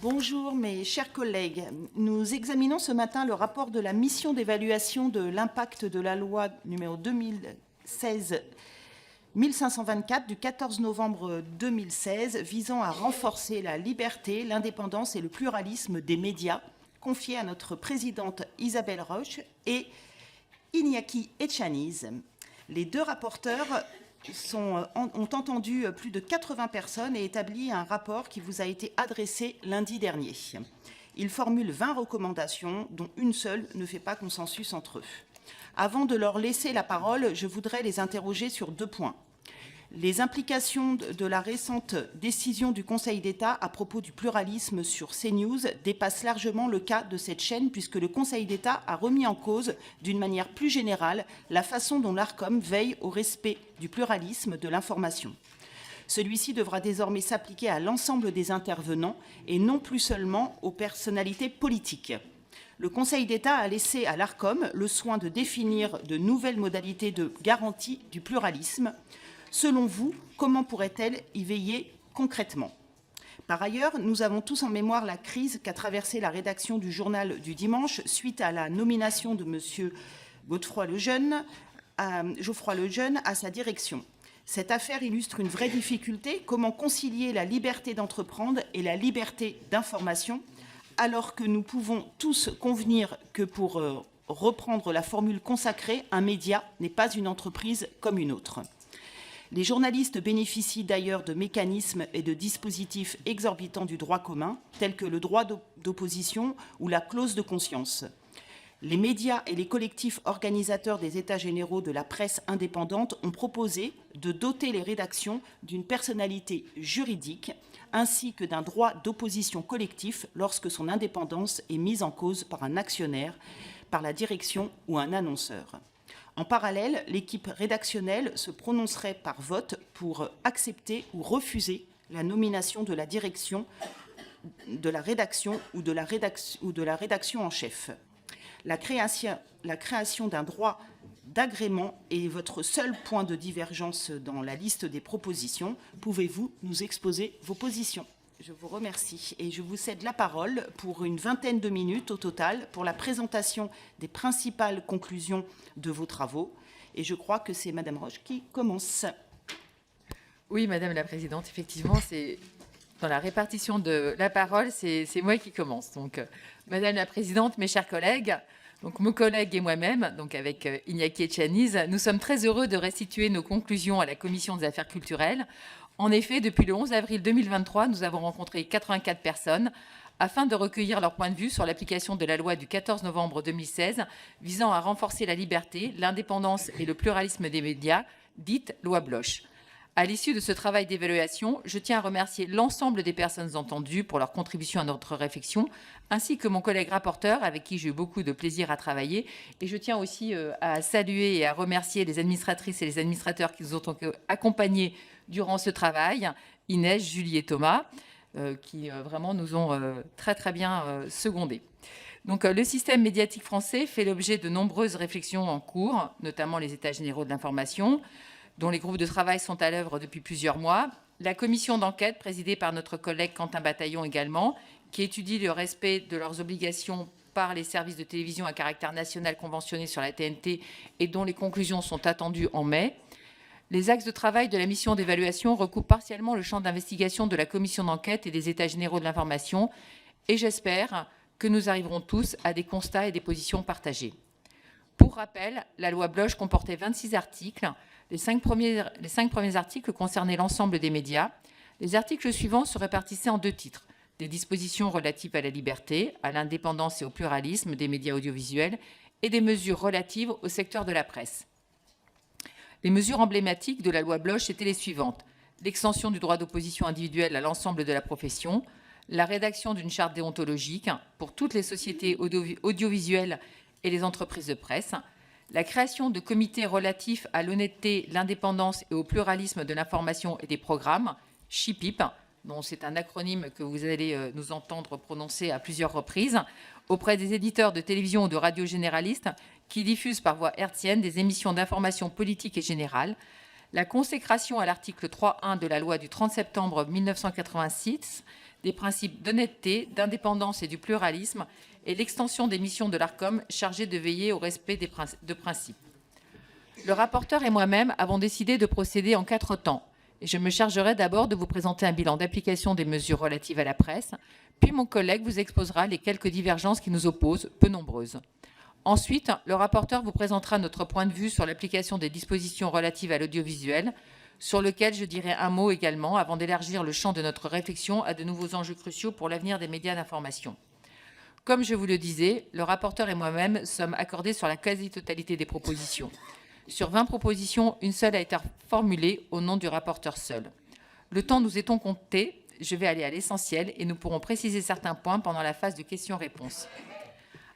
Bonjour mes chers collègues. Nous examinons ce matin le rapport de la mission d'évaluation de l'impact de la loi numéro 2016-1524 du 14 novembre 2016 visant à renforcer la liberté, l'indépendance et le pluralisme des médias, confiée à notre présidente Isabelle Roche et Iñaki Etxaniz. Les deux rapporteurs ont entendu plus de 80 personnes et établi un rapport qui vous a été adressé lundi dernier. Ils formulent 20 recommandations, dont une seule ne fait pas consensus entre eux. Avant de leur laisser la parole, je voudrais les interroger sur 2 points. Les implications de la récente décision du Conseil d'État à propos du pluralisme sur CNews dépassent largement le cas de cette chaîne, puisque le Conseil d'État a remis en cause, d'une manière plus générale, la façon dont l'Arcom veille au respect du pluralisme de l'information. Celui-ci devra désormais s'appliquer à l'ensemble des intervenants et non plus seulement aux personnalités politiques. Le Conseil d'État a laissé à l'Arcom le soin de définir de nouvelles modalités de garantie du pluralisme. Selon vous, comment pourrait-elle y veiller concrètement ? Par ailleurs, nous avons tous en mémoire la crise qu'a traversée la rédaction du journal du dimanche suite à la nomination de M. Geoffroy Lejeune à sa direction. Cette affaire illustre une vraie difficulté: comment concilier la liberté d'entreprendre et la liberté d'information, alors que nous pouvons tous convenir que, pour reprendre la formule consacrée, un média n'est pas une entreprise comme une autre. Les journalistes bénéficient d'ailleurs de mécanismes et de dispositifs exorbitants du droit commun, tels que le droit d'opposition ou la clause de conscience. Les médias et les collectifs organisateurs des États généraux de la presse indépendante ont proposé de doter les rédactions d'une personnalité juridique ainsi que d'un droit d'opposition collectif lorsque son indépendance est mise en cause par un actionnaire, par la direction ou un annonceur. En parallèle, l'équipe rédactionnelle se prononcerait par vote pour accepter ou refuser la nomination de la direction, de la rédaction ou de la rédaction en chef. La création d'un droit d'agrément est votre seul point de divergence dans la liste des propositions. Pouvez-vous nous exposer vos positions ? Je vous remercie et je vous cède la parole pour une vingtaine de minutes au total pour la présentation des principales conclusions de vos travaux. Et je crois que c'est Madame Roche qui commence. Oui, Madame la Présidente, effectivement, c'est dans la répartition de la parole, c'est moi qui commence. Donc, Madame la Présidente, mes chers collègues, donc mon collègue et moi-même, donc avec Iñaki Etxaniz, nous sommes très heureux de restituer nos conclusions à la Commission des Affaires culturelles. En effet, depuis le 11 avril 2023, nous avons rencontré 84 personnes afin de recueillir leur point de vue sur l'application de la loi du 14 novembre 2016 visant à renforcer la liberté, l'indépendance et le pluralisme des médias, dite loi Bloch. À l'issue de ce travail d'évaluation, je tiens à remercier l'ensemble des personnes entendues pour leur contribution à notre réflexion, ainsi que mon collègue rapporteur avec qui j'ai eu beaucoup de plaisir à travailler. Et je tiens aussi à saluer et à remercier les administratrices et les administrateurs qui nous ont accompagnés durant ce travail, Inès, Julie et Thomas, qui vraiment nous ont très bien secondés. Donc, le système médiatique français fait l'objet de nombreuses réflexions en cours, notamment les États généraux de l'information, dont les groupes de travail sont à l'œuvre depuis plusieurs mois. La commission d'enquête, présidée par notre collègue Quentin Bataillon également, qui étudie le respect de leurs obligations par les services de télévision à caractère national conventionnés sur la TNT et dont les conclusions sont attendues en mai. Les axes de travail de la mission d'évaluation recoupent partiellement le champ d'investigation de la commission d'enquête et des États généraux de l'information, et j'espère que nous arriverons tous à des constats et des positions partagées. Pour rappel, la loi Bloch comportait 26 articles. Les 5 premiers articles concernaient l'ensemble des médias. Les articles suivants se répartissaient en 2 titres: des dispositions relatives à la liberté, à l'indépendance et au pluralisme des médias audiovisuels, et des mesures relatives au secteur de la presse. Les mesures emblématiques de la loi Bloch étaient les suivantes: l'extension du droit d'opposition individuelle à l'ensemble de la profession, la rédaction d'une charte déontologique pour toutes les sociétés audiovisuelles et les entreprises de presse, la création de comités relatifs à l'honnêteté, l'indépendance et au pluralisme de l'information et des programmes, CHIPIP, dont c'est un acronyme que vous allez nous entendre prononcer à plusieurs reprises, auprès des éditeurs de télévision ou de radio généralistes qui diffusent par voie hertzienne des émissions d'information politique et générale, la consécration à l'article 3.1 de la loi du 30 septembre 1986 des principes d'honnêteté, d'indépendance et du pluralisme et l'extension des missions de l'ARCOM chargée de veiller au respect de principes. Le rapporteur et moi-même avons décidé de procéder en 4 temps. Et je me chargerai d'abord de vous présenter un bilan d'application des mesures relatives à la presse, puis mon collègue vous exposera les quelques divergences qui nous opposent, peu nombreuses. Ensuite, le rapporteur vous présentera notre point de vue sur l'application des dispositions relatives à l'audiovisuel, sur lequel je dirai un mot également avant d'élargir le champ de notre réflexion à de nouveaux enjeux cruciaux pour l'avenir des médias d'information. Comme je vous le disais, le rapporteur et moi-même sommes accordés sur la quasi-totalité des propositions. Sur 20 propositions, une seule a été formulée au nom du rapporteur seul. Le temps nous étant compté, je vais aller à l'essentiel et nous pourrons préciser certains points pendant la phase de questions-réponses.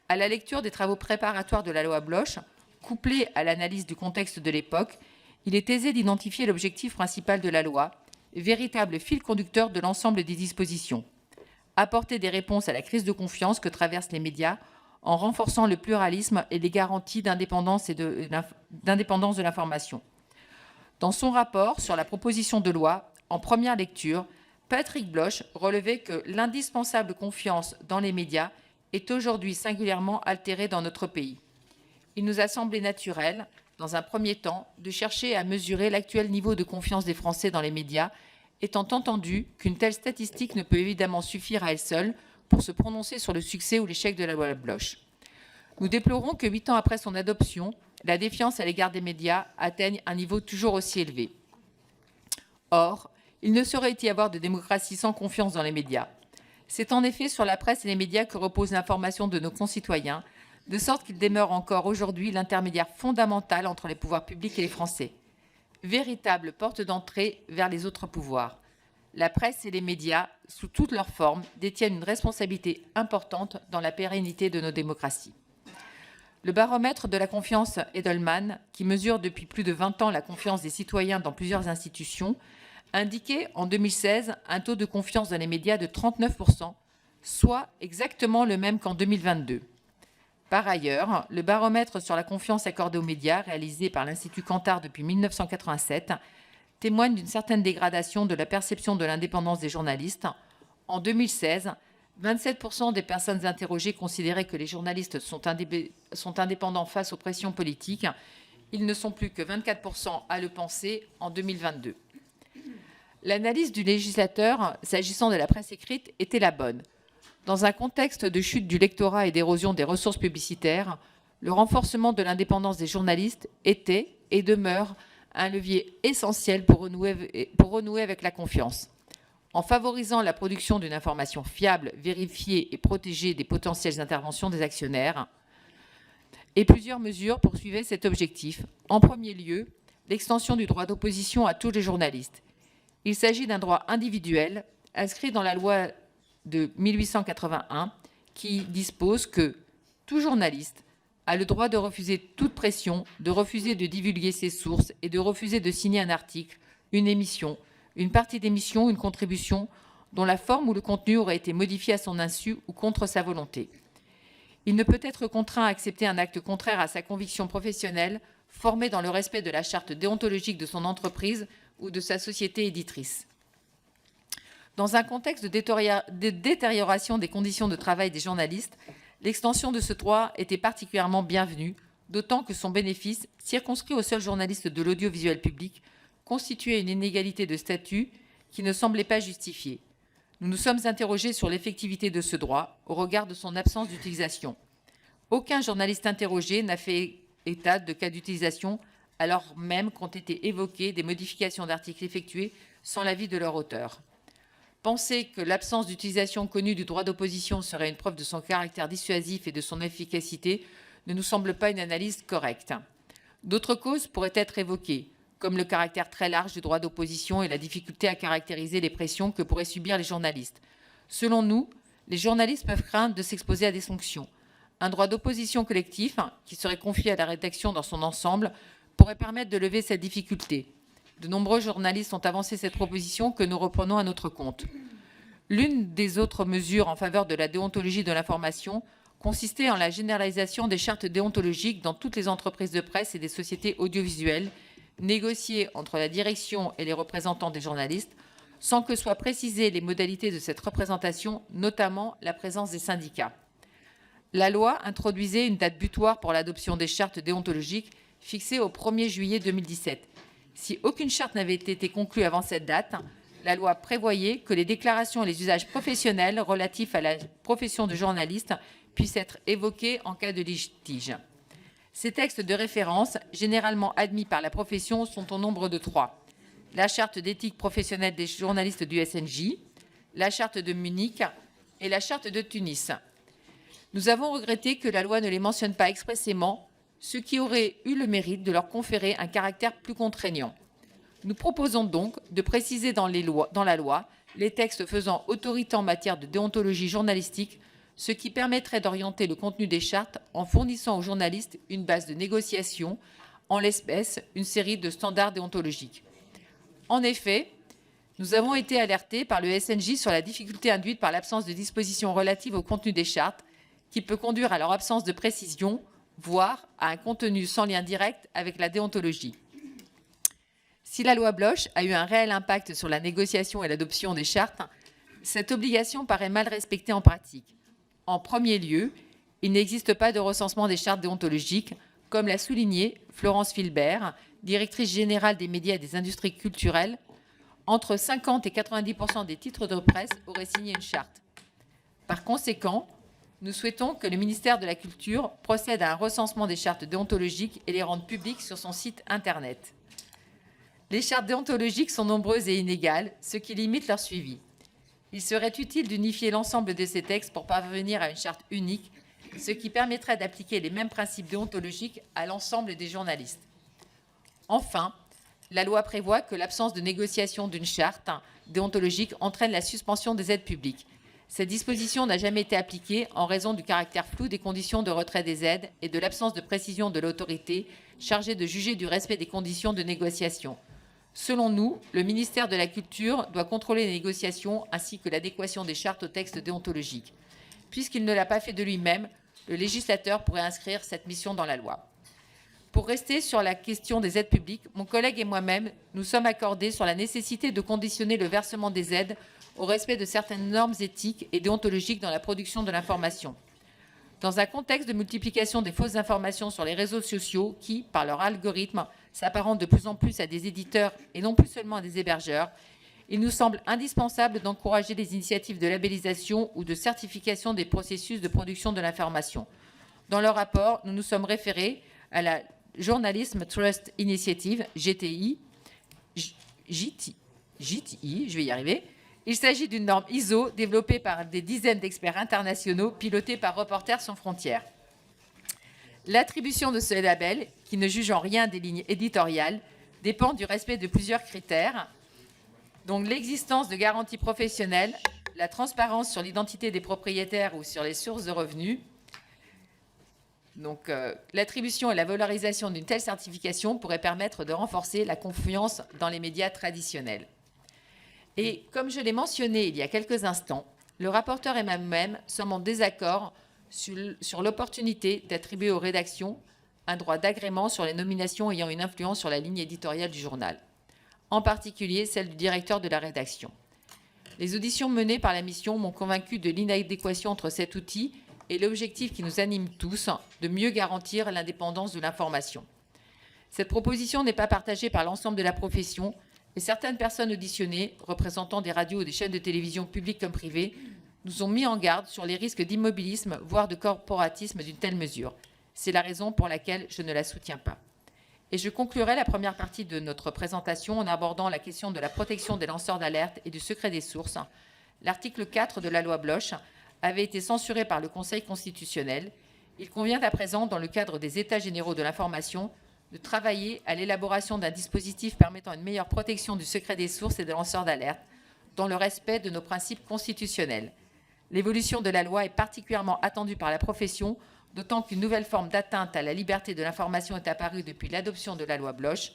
À la lecture des travaux préparatoires de la loi Bloch, couplés à l'analyse du contexte de l'époque, il est aisé d'identifier l'objectif principal de la loi, véritable fil conducteur de l'ensemble des dispositions. Apporter des réponses à la crise de confiance que traversent les médias en renforçant le pluralisme et les garanties d'indépendance de l'information. Dans son rapport sur la proposition de loi, en première lecture, Patrick Bloch relevait que l'indispensable confiance dans les médias est aujourd'hui singulièrement altérée dans notre pays. Il nous a semblé naturel, dans un premier temps, de chercher à mesurer l'actuel niveau de confiance des Français dans les médias, étant entendu qu'une telle statistique ne peut évidemment suffire à elle seule pour se prononcer sur le succès ou l'échec de la loi Bloch. Nous déplorons que 8 ans après son adoption, la défiance à l'égard des médias atteigne un niveau toujours aussi élevé. Or, il ne saurait y avoir de démocratie sans confiance dans les médias. C'est en effet sur la presse et les médias que repose l'information de nos concitoyens, de sorte qu'ils demeurent encore aujourd'hui l'intermédiaire fondamental entre les pouvoirs publics et les Français. Véritable porte d'entrée vers les autres pouvoirs. La presse et les médias, sous toutes leurs formes, détiennent une responsabilité importante dans la pérennité de nos démocraties. Le baromètre de la confiance Edelman, qui mesure depuis plus de 20 ans la confiance des citoyens dans plusieurs institutions, indiquait en 2016 un taux de confiance dans les médias de 39%, soit exactement le même qu'en 2022. Par ailleurs, le baromètre sur la confiance accordée aux médias, réalisé par l'Institut Kantar depuis 1987, témoigne d'une certaine dégradation de la perception de l'indépendance des journalistes. En 2016, 27% des personnes interrogées considéraient que les journalistes sont indépendants face aux pressions politiques. Ils ne sont plus que 24% à le penser en 2022. L'analyse du législateur, s'agissant de la presse écrite, était la bonne. Dans un contexte de chute du lectorat et d'érosion des ressources publicitaires, le renforcement de l'indépendance des journalistes était et demeure un levier essentiel pour renouer avec la confiance. En favorisant la production d'une information fiable, vérifiée et protégée des potentielles interventions des actionnaires. Et plusieurs mesures poursuivaient cet objectif. En premier lieu, l'extension du droit d'opposition à tous les journalistes. Il s'agit d'un droit individuel inscrit dans la loi de 1881 qui dispose que tout journaliste a le droit de refuser toute pression, de refuser de divulguer ses sources et de refuser de signer un article, une émission, une partie d'émission, une contribution dont la forme ou le contenu aurait été modifié à son insu ou contre sa volonté. Il ne peut être contraint à accepter un acte contraire à sa conviction professionnelle, formé dans le respect de la charte déontologique de son entreprise ou de sa société éditrice. Dans un contexte de détérioration des conditions de travail des journalistes, l'extension de ce droit était particulièrement bienvenue, d'autant que son bénéfice, circonscrit aux seuls journalistes de l'audiovisuel public, constituait une inégalité de statut qui ne semblait pas justifiée. Nous nous sommes interrogés sur l'effectivité de ce droit au regard de son absence d'utilisation. Aucun journaliste interrogé n'a fait état de cas d'utilisation, alors même qu'ont été évoquées des modifications d'articles effectuées sans l'avis de leur auteur. Penser que l'absence d'utilisation connue du droit d'opposition serait une preuve de son caractère dissuasif et de son efficacité ne nous semble pas une analyse correcte. D'autres causes pourraient être évoquées, comme le caractère très large du droit d'opposition et la difficulté à caractériser les pressions que pourraient subir les journalistes. Selon nous, les journalistes peuvent craindre de s'exposer à des sanctions. Un droit d'opposition collectif, qui serait confié à la rédaction dans son ensemble, pourrait permettre de lever cette difficulté. De nombreux journalistes ont avancé cette proposition que nous reprenons à notre compte. L'une des autres mesures en faveur de la déontologie de l'information consistait en la généralisation des chartes déontologiques dans toutes les entreprises de presse et des sociétés audiovisuelles, négociée entre la direction et les représentants des journalistes, sans que soient précisées les modalités de cette représentation, notamment la présence des syndicats. La loi introduisait une date butoir pour l'adoption des chartes déontologiques fixée au 1er juillet 2017. Si aucune charte n'avait été conclue avant cette date, la loi prévoyait que les déclarations et les usages professionnels relatifs à la profession de journaliste puissent être évoqués en cas de litige. Ces textes de référence, généralement admis par la profession, sont au nombre de 3. La charte d'éthique professionnelle des journalistes du SNJ, la charte de Munich et la charte de Tunis. Nous avons regretté que la loi ne les mentionne pas expressément, ce qui aurait eu le mérite de leur conférer un caractère plus contraignant. Nous proposons donc de préciser dans la loi les textes faisant autorité en matière de déontologie journalistique, ce qui permettrait d'orienter le contenu des chartes en fournissant aux journalistes une base de négociation, en l'espèce une série de standards déontologiques. En effet, nous avons été alertés par le SNJ sur la difficulté induite par l'absence de dispositions relatives au contenu des chartes, qui peut conduire à leur absence de précision, voire à un contenu sans lien direct avec la déontologie. Si la loi Bloch a eu un réel impact sur la négociation et l'adoption des chartes, cette obligation paraît mal respectée en pratique. En premier lieu, il n'existe pas de recensement des chartes déontologiques, comme l'a souligné Florence Filbert, directrice générale des médias et des industries culturelles. Entre 50 et 90% des titres de presse auraient signé une charte. Par conséquent, nous souhaitons que le ministère de la Culture procède à un recensement des chartes déontologiques et les rende publiques sur son site Internet. Les chartes déontologiques sont nombreuses et inégales, ce qui limite leur suivi. Il serait utile d'unifier l'ensemble de ces textes pour parvenir à une charte unique, ce qui permettrait d'appliquer les mêmes principes déontologiques à l'ensemble des journalistes. Enfin, la loi prévoit que l'absence de négociation d'une charte déontologique entraîne la suspension des aides publiques. Cette disposition n'a jamais été appliquée en raison du caractère flou des conditions de retrait des aides et de l'absence de précision de l'autorité chargée de juger du respect des conditions de négociation. Selon nous, le ministère de la Culture doit contrôler les négociations ainsi que l'adéquation des chartes aux textes déontologiques. Puisqu'il ne l'a pas fait de lui-même, le législateur pourrait inscrire cette mission dans la loi. Pour rester sur la question des aides publiques, mon collègue et moi-même nous sommes accordés sur la nécessité de conditionner le versement des aides au respect de certaines normes éthiques et déontologiques dans la production de l'information. Dans un contexte de multiplication des fausses informations sur les réseaux sociaux qui, par leur algorithme, s'apparentent de plus en plus à des éditeurs et non plus seulement à des hébergeurs, il nous semble indispensable d'encourager les initiatives de labellisation ou de certification des processus de production de l'information. Dans le rapport, nous nous sommes référés à la Journalism Trust Initiative, JTI, je vais y arriver. Il s'agit d'une norme ISO développée par des dizaines d'experts internationaux pilotés par Reporters sans frontières. L'attribution de ce label, qui ne juge en rien des lignes éditoriales, dépend du respect de plusieurs critères, donc l'existence de garanties professionnelles, la transparence sur l'identité des propriétaires ou sur les sources de revenus. Donc, l'attribution et la valorisation d'une telle certification pourraient permettre de renforcer la confiance dans les médias traditionnels. Et comme je l'ai mentionné il y a quelques instants, le rapporteur et moi-même sommes en désaccord sur l'opportunité d'attribuer aux rédactions un droit d'agrément sur les nominations ayant une influence sur la ligne éditoriale du journal, en particulier celle du directeur de la rédaction. Les auditions menées par la mission m'ont convaincu de l'inadéquation entre cet outil et l'objectif qui nous anime tous, de mieux garantir l'indépendance de l'information. Cette proposition n'est pas partagée par l'ensemble de la profession et certaines personnes auditionnées, représentant des radios ou des chaînes de télévision publiques comme privées, nous ont mis en garde sur les risques d'immobilisme, voire de corporatisme d'une telle mesure. C'est la raison pour laquelle je ne la soutiens pas. Et je conclurai la première partie de notre présentation en abordant la question de la protection des lanceurs d'alerte et du secret des sources. L'article 4 de la loi Bloch avait été censuré par le Conseil constitutionnel. Il convient à présent, dans le cadre des États généraux de l'information, de travailler à l'élaboration d'un dispositif permettant une meilleure protection du secret des sources et des lanceurs d'alerte, dans le respect de nos principes constitutionnels. L'évolution de la loi est particulièrement attendue par la profession, d'autant qu'une nouvelle forme d'atteinte à la liberté de l'information est apparue depuis l'adoption de la loi Bloch.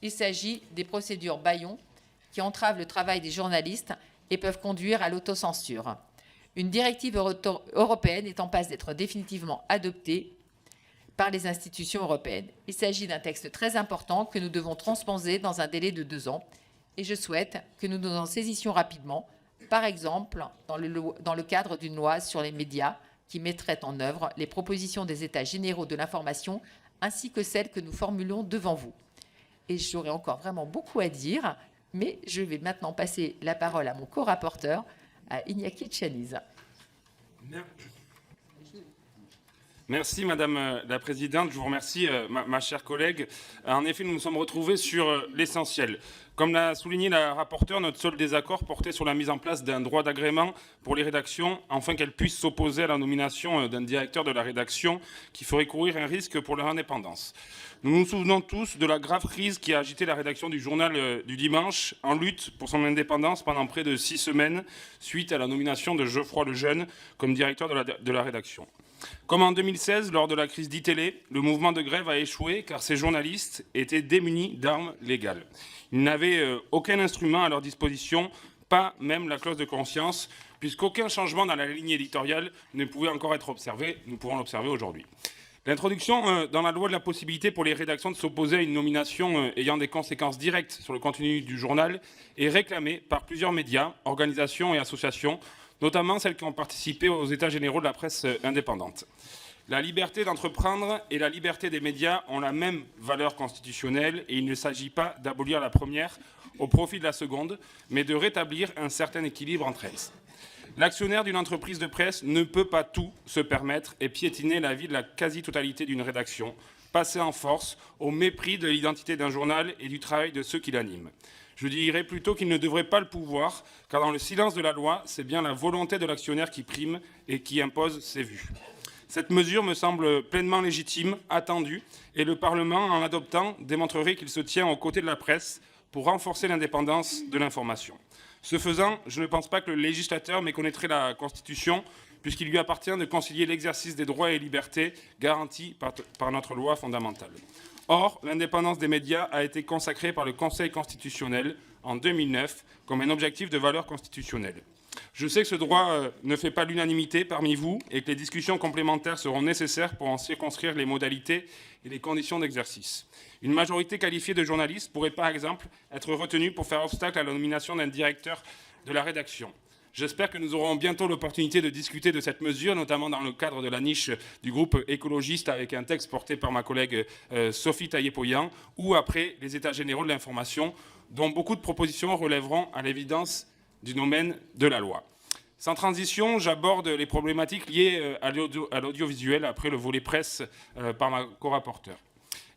Il s'agit des procédures bâillons qui entravent le travail des journalistes et peuvent conduire à l'autocensure. Une directive européenne est en passe d'être définitivement adoptée. par les institutions européennes. Il s'agit d'un texte très important que nous devons transposer dans un délai de 2 ans et je souhaite que nous nous en saisissions rapidement, par exemple dans le cadre d'une loi sur les médias qui mettrait en œuvre les propositions des États généraux de l'information ainsi que celles que nous formulons devant vous. Et j'aurais encore vraiment beaucoup à dire, mais je vais maintenant passer la parole à mon co-rapporteur, à Iñaki Chaniz. Merci Madame la Présidente, je vous remercie ma chère collègue. En effet, nous nous sommes retrouvés sur l'essentiel. Comme l'a souligné la rapporteure, notre seul désaccord portait sur la mise en place d'un droit d'agrément pour les rédactions, afin qu'elles puissent s'opposer à la nomination d'un directeur de la rédaction qui ferait courir un risque pour leur indépendance. Nous nous souvenons tous de la grave crise qui a agité la rédaction du journal du dimanche en lutte pour son indépendance pendant près de 6 semaines suite à la nomination de Geoffroy Lejeune comme directeur de la rédaction. Comme en 2016, lors de la crise d'ITélé, le mouvement de grève a échoué car ces journalistes étaient démunis d'armes légales. Ils n'avaient aucun instrument à leur disposition, pas même la clause de conscience, puisqu'aucun changement dans la ligne éditoriale ne pouvait encore être observé. Nous pouvons l'observer aujourd'hui. L'introduction dans la loi de la possibilité pour les rédactions de s'opposer à une nomination ayant des conséquences directes sur le contenu du journal est réclamée par plusieurs médias, organisations et associations, notamment celles qui ont participé aux États généraux de la presse indépendante. La liberté d'entreprendre et la liberté des médias ont la même valeur constitutionnelle et il ne s'agit pas d'abolir la première au profit de la seconde, mais de rétablir un certain équilibre entre elles. L'actionnaire d'une entreprise de presse ne peut pas tout se permettre et piétiner la vie de la quasi-totalité d'une rédaction, passer en force au mépris de l'identité d'un journal et du travail de ceux qui l'animent. Je dirais plutôt qu'il ne devrait pas le pouvoir, car dans le silence de la loi, c'est bien la volonté de l'actionnaire qui prime et qui impose ses vues. Cette mesure me semble pleinement légitime, attendue, et le Parlement, en l'adoptant, démontrerait qu'il se tient aux côtés de la presse pour renforcer l'indépendance de l'information. Ce faisant, je ne pense pas que le législateur méconnaîtrait la Constitution, puisqu'il lui appartient de concilier l'exercice des droits et libertés garantis par notre loi fondamentale. Or, l'indépendance des médias a été consacrée par le Conseil constitutionnel en 2009 comme un objectif de valeur constitutionnelle. Je sais que ce droit ne fait pas l'unanimité parmi vous et que les discussions complémentaires seront nécessaires pour en circonscrire les modalités et les conditions d'exercice. Une majorité qualifiée de journalistes pourrait par exemple être retenue pour faire obstacle à la nomination d'un directeur de la rédaction. J'espère que nous aurons bientôt l'opportunité de discuter de cette mesure, notamment dans le cadre de la niche du groupe écologiste avec un texte porté par ma collègue Sophie Taillé-Poyan, ou après les États généraux de l'information, dont beaucoup de propositions relèveront à l'évidence du domaine de la loi. Sans transition, j'aborde les problématiques liées à l'audiovisuel après le volet presse par ma co-rapporteure.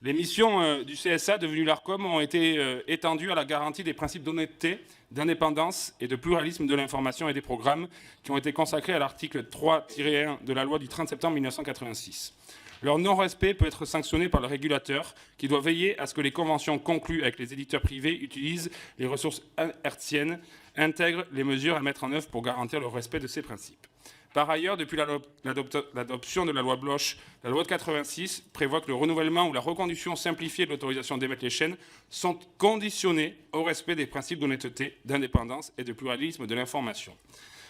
Les missions du CSA, devenu l'ARCOM, ont été étendues à la garantie des principes d'honnêteté, d'indépendance et de pluralisme de l'information et des programmes qui ont été consacrés à l'article 3-1 de la loi du 30 septembre 1986. Leur non-respect peut être sanctionné par le régulateur qui doit veiller à ce que les conventions conclues avec les éditeurs privés utilisent les ressources hertziennes, intègrent les mesures à mettre en œuvre pour garantir le respect de ces principes. Par ailleurs, depuis l'adoption de la loi Bloch, la loi de 86 prévoit que le renouvellement ou la reconduction simplifiée de l'autorisation d'émettre les chaînes sont conditionnés au respect des principes d'honnêteté, d'indépendance et de pluralisme de l'information.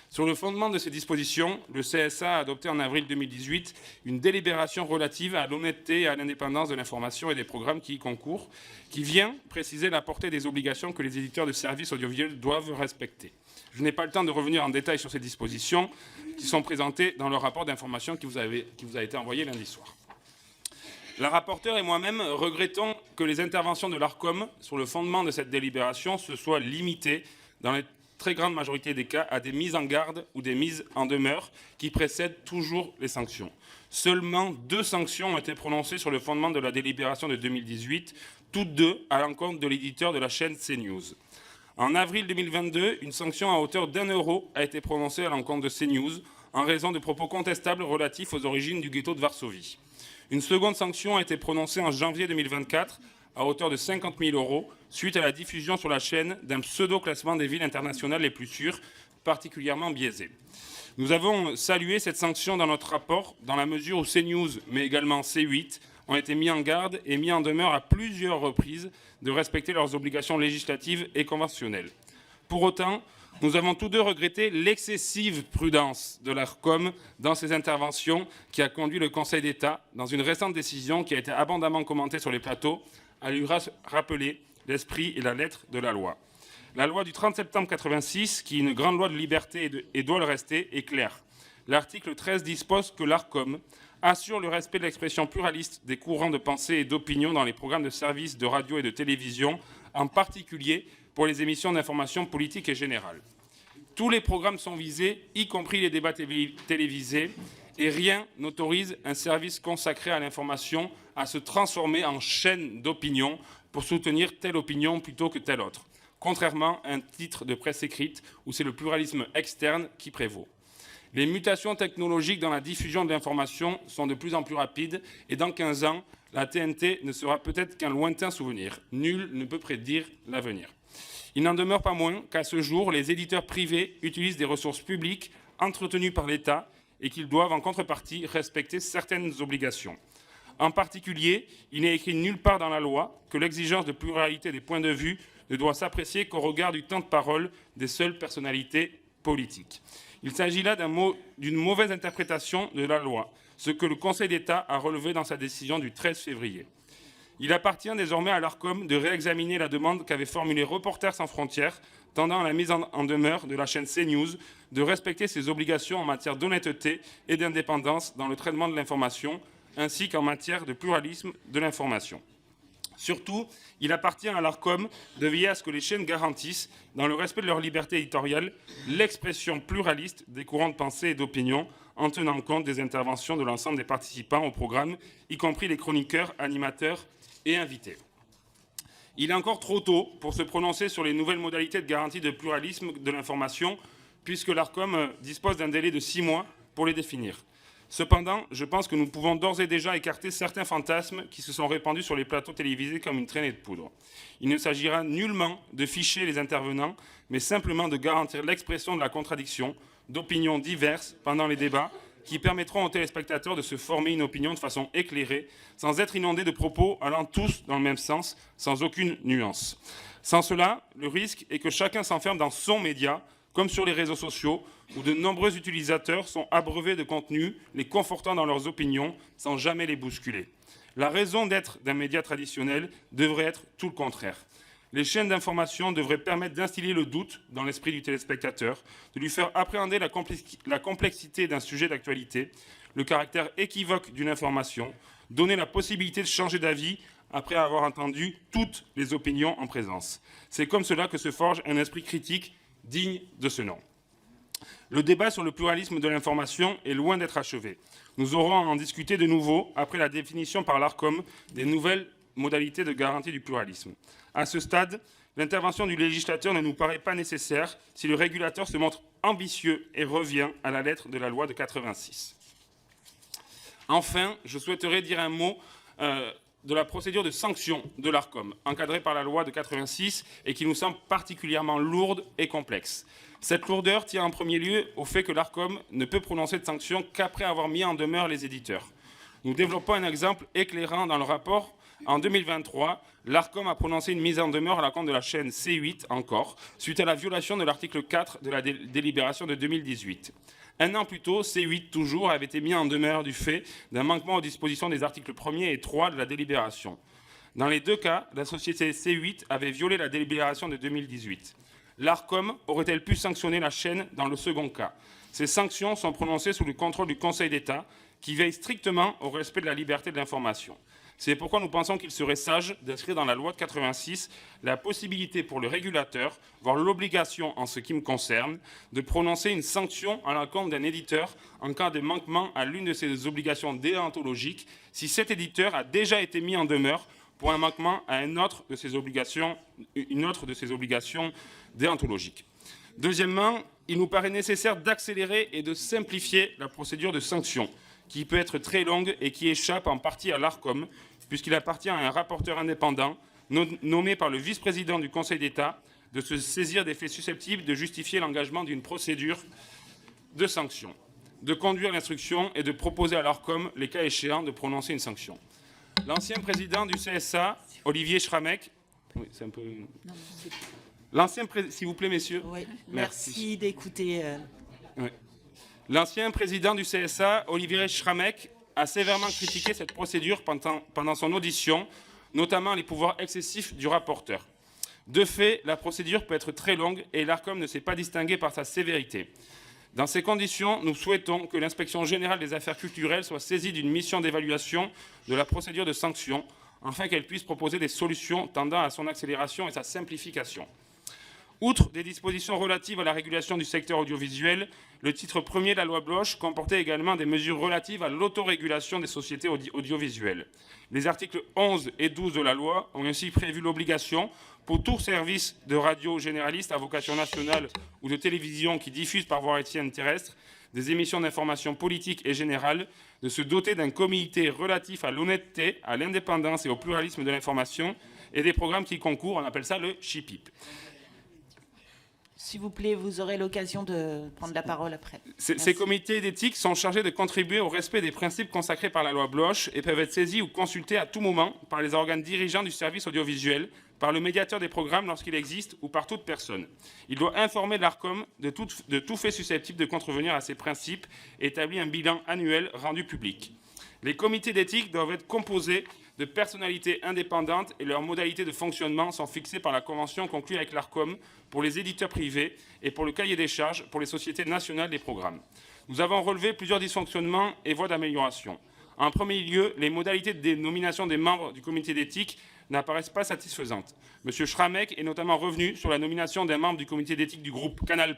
Sur le fondement de ces dispositions, le CSA a adopté en avril 2018 une délibération relative à l'honnêteté et à l'indépendance de l'information et des programmes qui y concourent, qui vient préciser la portée des obligations que les éditeurs de services audiovisuels doivent respecter. Je n'ai pas le temps de revenir en détail sur ces dispositions qui sont présentées dans le rapport d'information qui vous a été envoyé lundi soir. La rapporteure et moi-même regrettons que les interventions de l'ARCOM sur le fondement de cette délibération se soient limitées dans les très grande majorité des cas à des mises en garde ou des mises en demeure qui précèdent toujours les sanctions. Seulement 2 sanctions ont été prononcées sur le fondement de la délibération de 2018, toutes 2 à l'encontre de l'éditeur de la chaîne CNews. En avril 2022, une sanction à hauteur d'1 euro a été prononcée à l'encontre de CNews en raison de propos contestables relatifs aux origines du ghetto de Varsovie. Une seconde sanction a été prononcée en janvier 2024 à hauteur de 50 000 € suite à la diffusion sur la chaîne d'un pseudo-classement des villes internationales les plus sûres, particulièrement biaisé. Nous avons salué cette sanction dans notre rapport, dans la mesure où CNews, mais également C8, ont été mis en garde et mis en demeure à plusieurs reprises de respecter leurs obligations législatives et conventionnelles. Pour autant, Nous avons tous deux regretté l'excessive prudence de l'Arcom dans ses interventions qui a conduit le Conseil d'État, dans une récente décision qui a été abondamment commentée sur les plateaux, à lui rappeler l'esprit et la lettre de la loi. La loi du 30 septembre 1986, qui est une grande loi de liberté et doit le rester, est claire. L'article 13 dispose que l'Arcom assure le respect de l'expression pluraliste des courants de pensée et d'opinion dans les programmes de services de radio et de télévision, en particulier pour les émissions d'information politique et générale. Tous les programmes sont visés, y compris les débats télévisés, et rien n'autorise un service consacré à l'information à se transformer en chaîne d'opinion pour soutenir telle opinion plutôt que telle autre, contrairement à un titre de presse écrite où c'est le pluralisme externe qui prévaut. Les mutations technologiques dans la diffusion de l'information sont de plus en plus rapides et dans 15 ans, la TNT ne sera peut-être qu'un lointain souvenir. Nul ne peut prédire l'avenir. Il n'en demeure pas moins qu'à ce jour, les éditeurs privés utilisent des ressources publiques entretenues par l'État et qu'ils doivent en contrepartie respecter certaines obligations. En particulier, il n'est écrit nulle part dans la loi que l'exigence de pluralité des points de vue ne doit s'apprécier qu'au regard du temps de parole des seules personnalités politiques. Il s'agit là d'une mauvaise interprétation de la loi, ce que le Conseil d'État a relevé dans sa décision du 13 février. Il appartient désormais à l'Arcom de réexaminer la demande qu'avait formulée Reporters sans frontières, tendant à la mise en demeure de la chaîne CNews de respecter ses obligations en matière d'honnêteté et d'indépendance dans le traitement de l'information, ainsi qu'en matière de pluralisme de l'information. Surtout, il appartient à l'Arcom de veiller à ce que les chaînes garantissent, dans le respect de leur liberté éditoriale, l'expression pluraliste des courants de pensée et d'opinion, en tenant compte des interventions de l'ensemble des participants au programme, y compris les chroniqueurs, animateurs et invités. Il est encore trop tôt pour se prononcer sur les nouvelles modalités de garantie de pluralisme de l'information, puisque l'Arcom dispose d'un délai de 6 mois pour les définir. Cependant, je pense que nous pouvons d'ores et déjà écarter certains fantasmes qui se sont répandus sur les plateaux télévisés comme une traînée de poudre. Il ne s'agira nullement de ficher les intervenants, mais simplement de garantir l'expression de la contradiction, d'opinions diverses pendant les débats, qui permettront aux téléspectateurs de se former une opinion de façon éclairée, sans être inondés de propos allant tous dans le même sens, sans aucune nuance. Sans cela, le risque est que chacun s'enferme dans son média, comme sur les réseaux sociaux, où de nombreux utilisateurs sont abreuvés de contenus, les confortant dans leurs opinions, sans jamais les bousculer. La raison d'être d'un média traditionnel devrait être tout le contraire. Les chaînes d'information devraient permettre d'instiller le doute dans l'esprit du téléspectateur, de lui faire appréhender la complexité d'un sujet d'actualité, le caractère équivoque d'une information, donner la possibilité de changer d'avis après avoir entendu toutes les opinions en présence. C'est comme cela que se forge un esprit critique digne de ce nom. Le débat sur le pluralisme de l'information est loin d'être achevé. Nous aurons à en discuter de nouveau après la définition par l'Arcom des nouvelles modalités de garantie du pluralisme. À ce stade, l'intervention du législateur ne nous paraît pas nécessaire si le régulateur se montre ambitieux et revient à la lettre de la loi de 86. Enfin, je souhaiterais dire un mot de la procédure de sanction de l'Arcom, encadrée par la loi de 86 et qui nous semble particulièrement lourde et complexe. Cette lourdeur tient en premier lieu au fait que l'Arcom ne peut prononcer de sanctions qu'après avoir mis en demeure les éditeurs. Nous développons un exemple éclairant dans le rapport. En 2023, l'Arcom a prononcé une mise en demeure à l'encontre de la chaîne C8 encore, suite à la violation de l'article 4 de la délibération de 2018. Un an plus tôt, C8 toujours avait été mis en demeure du fait d'un manquement aux dispositions des articles 1er et 3 de la délibération. Dans les deux cas, la société C8 avait violé la délibération de 2018. L'Arcom aurait-elle pu sanctionner la chaîne dans le second cas? Ces sanctions sont prononcées sous le contrôle du Conseil d'État, qui veille strictement au respect de la liberté de l'information. C'est pourquoi nous pensons qu'il serait sage d'inscrire dans la loi de 86 la possibilité pour le régulateur, voire l'obligation en ce qui me concerne, de prononcer une sanction à l'encontre d'un éditeur en cas de manquement à l'une de ses obligations déontologiques, si cet éditeur a déjà été mis en demeure pour un manquement à une autre de ses obligations déontologiques. Deuxièmement, il nous paraît nécessaire d'accélérer et de simplifier la procédure de sanction, qui peut être très longue et qui échappe en partie à l'Arcom, puisqu'il appartient à un rapporteur indépendant, nommé par le vice-président du Conseil d'État, de se saisir des faits susceptibles de justifier l'engagement d'une procédure de sanction, de conduire l'instruction et de proposer à l'Arcom, les cas échéants, de prononcer une sanction. L'ancien président du CSA, Olivier Schramek, oui, c'est un peu... S'il vous plaît, messieurs. Oui, merci d'écouter. Oui. L'ancien président du CSA, Olivier Schrammeck, a sévèrement critiqué cette procédure pendant son audition, notamment les pouvoirs excessifs du rapporteur. De fait, la procédure peut être très longue et l'ARCOM ne s'est pas distingué par sa sévérité. Dans ces conditions, nous souhaitons que l'Inspection générale des affaires culturelles soit saisie d'une mission d'évaluation de la procédure de sanction, afin qu'elle puisse proposer des solutions tendant à son accélération et sa simplification. Outre des dispositions relatives à la régulation du secteur audiovisuel, le titre 1er de la loi Bloch comportait également des mesures relatives à l'autorégulation des sociétés audiovisuelles. Les articles 11 et 12 de la loi ont ainsi prévu l'obligation pour tout service de radio généraliste à vocation nationale ou de télévision qui diffuse par voie hertzienne terrestre des émissions d'information politique et générale de se doter d'un comité relatif à l'honnêteté, à l'indépendance et au pluralisme de l'information et des programmes qui concourent, on appelle ça le CHIPIP. S'il vous plaît, vous aurez l'occasion de prendre la parole après. Ces comités d'éthique sont chargés de contribuer au respect des principes consacrés par la loi Bloch et peuvent être saisis ou consultés à tout moment par les organes dirigeants du service audiovisuel, par le médiateur des programmes lorsqu'il existe ou par toute personne. Il doit informer l'ARCOM de tout fait susceptible de contrevenir à ces principes et établir un bilan annuel rendu public. Les comités d'éthique doivent être composés de personnalités indépendantes et leurs modalités de fonctionnement sont fixées par la convention conclue avec l'ARCOM pour les éditeurs privés et pour le cahier des charges pour les sociétés nationales des programmes. Nous avons relevé plusieurs dysfonctionnements et voies d'amélioration. En premier lieu, les modalités de nomination des membres du comité d'éthique n'apparaissent pas satisfaisantes. M. Schrammeck est notamment revenu sur la nomination d'un membre du comité d'éthique du groupe Canal+,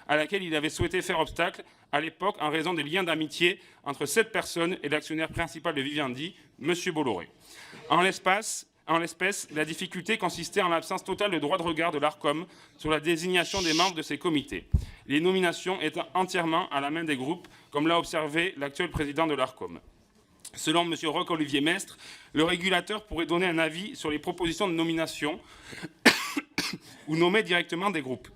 à laquelle il avait souhaité faire obstacle à l'époque en raison des liens d'amitié entre cette personne et l'actionnaire principal de Vivendi, M. Bolloré. En l'espèce, la difficulté consistait en l'absence totale de droit de regard de l'ARCOM sur la désignation des membres de ces comités, les nominations étant entièrement à la main des groupes, comme l'a observé l'actuel président de l'ARCOM. Selon M. Roch-Olivier Mestre, le régulateur pourrait donner un avis sur les propositions de nomination ou nommer directement des groupes.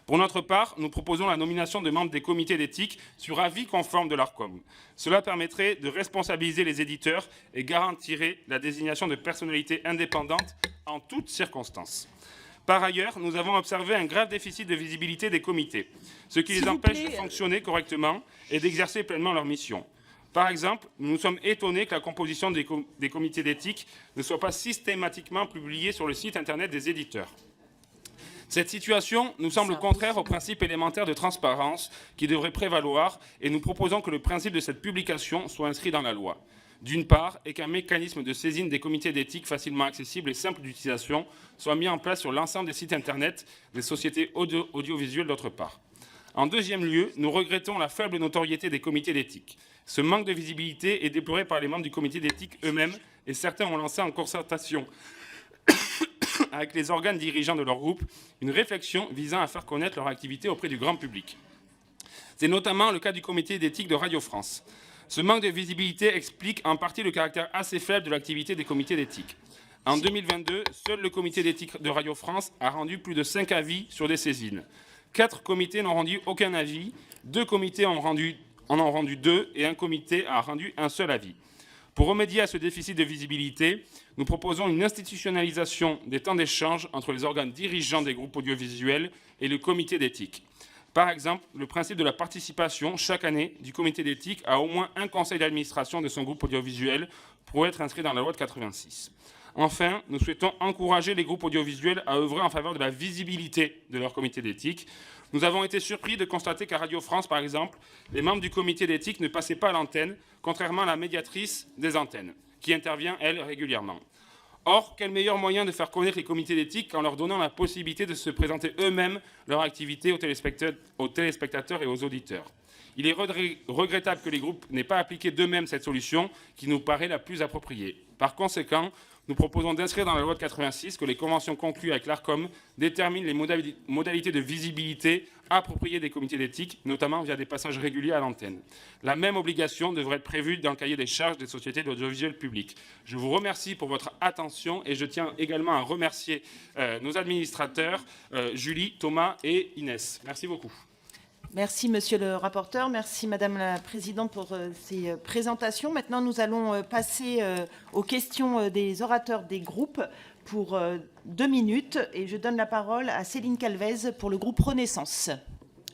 Pour notre part, nous proposons la nomination de membres des comités d'éthique sur avis conforme de l'ARCOM. Cela permettrait de responsabiliser les éditeurs et garantirait la désignation de personnalités indépendantes en toutes circonstances. Par ailleurs, nous avons observé un grave déficit de visibilité des comités, ce qui les empêche de fonctionner correctement et d'exercer pleinement leur mission. Par exemple, nous nous sommes étonnés que la composition des comités d'éthique ne soit pas systématiquement publiée sur le site internet des éditeurs. Cette situation nous semble contraire au principe élémentaire de transparence qui devrait prévaloir et nous proposons que le principe de cette publication soit inscrit dans la loi, d'une part, et qu'un mécanisme de saisine des comités d'éthique facilement accessible et simple d'utilisation soit mis en place sur l'ensemble des sites internet des sociétés audiovisuelles d'autre part. En deuxième lieu, nous regrettons la faible notoriété des comités d'éthique. Ce manque de visibilité est déploré par les membres du comité d'éthique eux-mêmes et certains ont lancé en concertation avec les organes dirigeants de leur groupe une réflexion visant à faire connaître leur activité auprès du grand public. C'est notamment le cas du comité d'éthique de Radio France. Ce manque de visibilité explique en partie le caractère assez faible de l'activité des comités d'éthique. En 2022, seul le comité d'éthique de Radio France a rendu plus de 5 avis sur des saisines. 4 comités n'ont rendu aucun avis, 2 comités en ont rendu 2 et un comité a rendu un seul avis. Pour remédier à ce déficit de visibilité, nous proposons une institutionnalisation des temps d'échange entre les organes dirigeants des groupes audiovisuels et le comité d'éthique. Par exemple, le principe de la participation chaque année du comité d'éthique à au moins un conseil d'administration de son groupe audiovisuel pourrait être inscrit dans la loi de 86. Enfin, nous souhaitons encourager les groupes audiovisuels à œuvrer en faveur de la visibilité de leur comité d'éthique. Nous avons été surpris de constater qu'à Radio France, par exemple, les membres du comité d'éthique ne passaient pas à l'antenne, contrairement à la médiatrice des antennes, qui intervient, elle, régulièrement. Or, quel meilleur moyen de faire connaître les comités d'éthique qu'en leur donnant la possibilité de se présenter eux-mêmes leur activité aux téléspectateurs et aux auditeurs. Il est regrettable que les groupes n'aient pas appliqué d'eux-mêmes cette solution qui nous paraît la plus appropriée. Par conséquent, nous proposons d'inscrire dans la loi de 86 que les conventions conclues avec l'ARCOM déterminent les modalités de visibilité appropriées des comités d'éthique, notamment via des passages réguliers à l'antenne. La même obligation devrait être prévue dans le cahier des charges des sociétés d'audiovisuel public. Je vous remercie pour votre attention et je tiens également à remercier nos administrateurs, Julie, Thomas et Inès. Merci beaucoup. Merci, monsieur le rapporteur. Merci, madame la présidente, pour ces présentations. Maintenant, nous allons passer aux questions des orateurs des groupes. pour 2 minutes et je donne la parole à Céline Calvez pour le groupe Renaissance.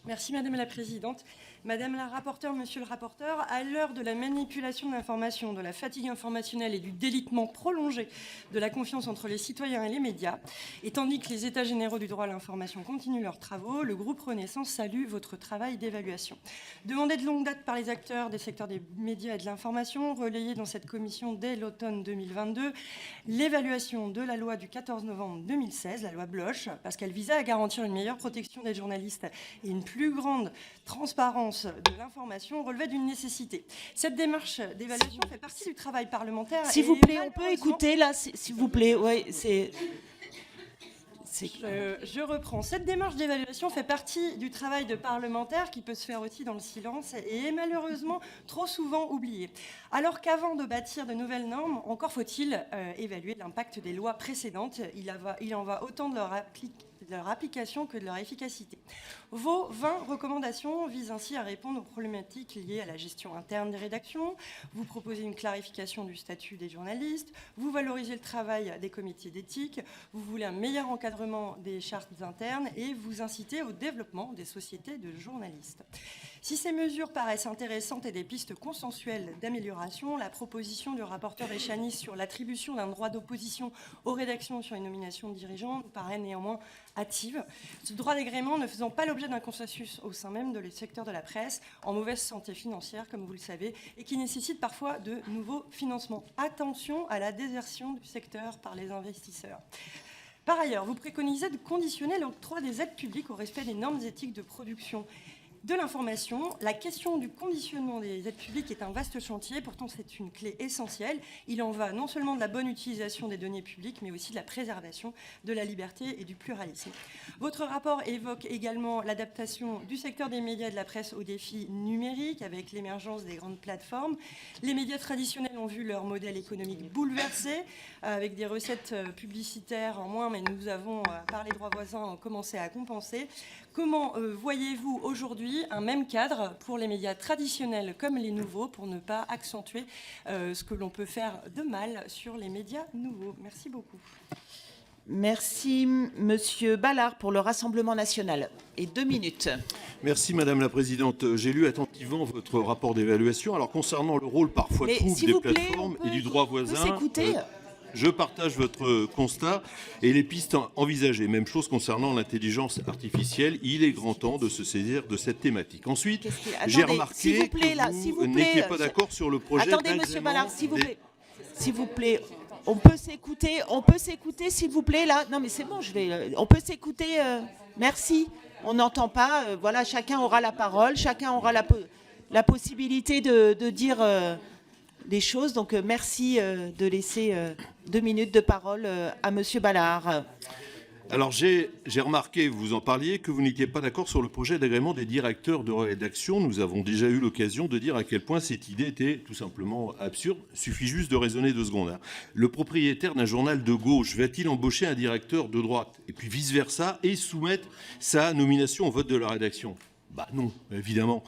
Merci Madame la Présidente. Madame la rapporteure, Monsieur le rapporteur, à l'heure de la manipulation de l'information, de la fatigue informationnelle et du délitement prolongé de la confiance entre les citoyens et les médias, et tandis que les États généraux du droit à l'information continuent leurs travaux, le groupe Renaissance salue votre travail d'évaluation. Demandé de longue date par les acteurs des secteurs des médias et de l'information, relayé dans cette commission dès l'automne 2022, l'évaluation de la loi du 14 novembre 2016, la loi Bloch, parce qu'elle visait à garantir une meilleure protection des journalistes et une plus grande transparence de l'information, relevait d'une nécessité. Cette démarche d'évaluation fait partie du travail parlementaire. S'il vous plaît, on peut écouter là, s'il vous plaît. Ouais, Je reprends. Cette démarche d'évaluation fait partie du travail de parlementaire qui peut se faire aussi dans le silence et est malheureusement trop souvent oublié. Alors qu'avant de bâtir de nouvelles normes, encore faut-il évaluer l'impact des lois précédentes. Il en va autant de leur application que de leur efficacité. Vos 20 recommandations visent ainsi à répondre aux problématiques liées à la gestion interne des rédactions. Vous proposez une clarification du statut des journalistes. Vous valorisez le travail des comités d'éthique. Vous voulez un meilleur encadrement des chartes internes et vous incitez au développement des sociétés de journalistes. Si ces mesures paraissent intéressantes et des pistes consensuelles d'amélioration, la proposition du rapporteur Echaniz sur l'attribution d'un droit d'opposition aux rédactions sur les nominations de dirigeants nous paraît néanmoins hâtive. Ce droit d'agrément ne faisant pas l'objet d'un consensus au sein même de les secteurs de la presse, en mauvaise santé financière, comme vous le savez, et qui nécessite parfois de nouveaux financements. Attention à la désertion du secteur par les investisseurs. Par ailleurs, vous préconisez de conditionner l'octroi des aides publiques au respect des normes éthiques de production de l'information. La question du conditionnement des aides publiques est un vaste chantier, pourtant c'est une clé essentielle. Il en va non seulement de la bonne utilisation des données publiques, mais aussi de la préservation de la liberté et du pluralisme. Votre rapport évoque également l'adaptation du secteur des médias et de la presse aux défis numériques, avec l'émergence des grandes plateformes. Les médias traditionnels ont vu leur modèle économique bouleversé, avec des recettes publicitaires en moins, mais nous avons, par les droits voisins, commencé à compenser. Comment voyez-vous aujourd'hui un même cadre pour les médias traditionnels comme les nouveaux, pour ne pas accentuer ce que l'on peut faire de mal sur les médias nouveaux? Merci beaucoup. Merci, Monsieur Ballard, pour le Rassemblement national. Et 2 minutes. Merci, Madame la Présidente. J'ai lu attentivement votre rapport d'évaluation. Alors, concernant le rôle parfois trouble des plateformes et du droit voisin, je partage votre constat et les pistes envisagées. Même chose concernant l'intelligence artificielle. Il est grand temps de se saisir de cette thématique. Ensuite, j'ai remarqué que vous n'étiez pas d'accord sur le projet d'agrément. Attendez, Monsieur Ballard, s'il vous plaît. S'il vous plaît. On peut s'écouter, s'il vous plaît, là. Non, mais c'est bon, on peut s'écouter. Merci. On n'entend pas. Voilà, chacun aura la parole, chacun aura la possibilité de dire des choses. Donc, merci de laisser 2 minutes de parole à Monsieur Ballard. Alors, j'ai remarqué, vous en parliez, que vous n'étiez pas d'accord sur le projet d'agrément des directeurs de rédaction. Nous avons déjà eu l'occasion de dire à quel point cette idée était tout simplement absurde. Il suffit juste de raisonner 2 secondes. Le propriétaire d'un journal de gauche va-t-il embaucher un directeur de droite et puis vice-versa et soumettre sa nomination au vote de la rédaction ? Bah non, évidemment.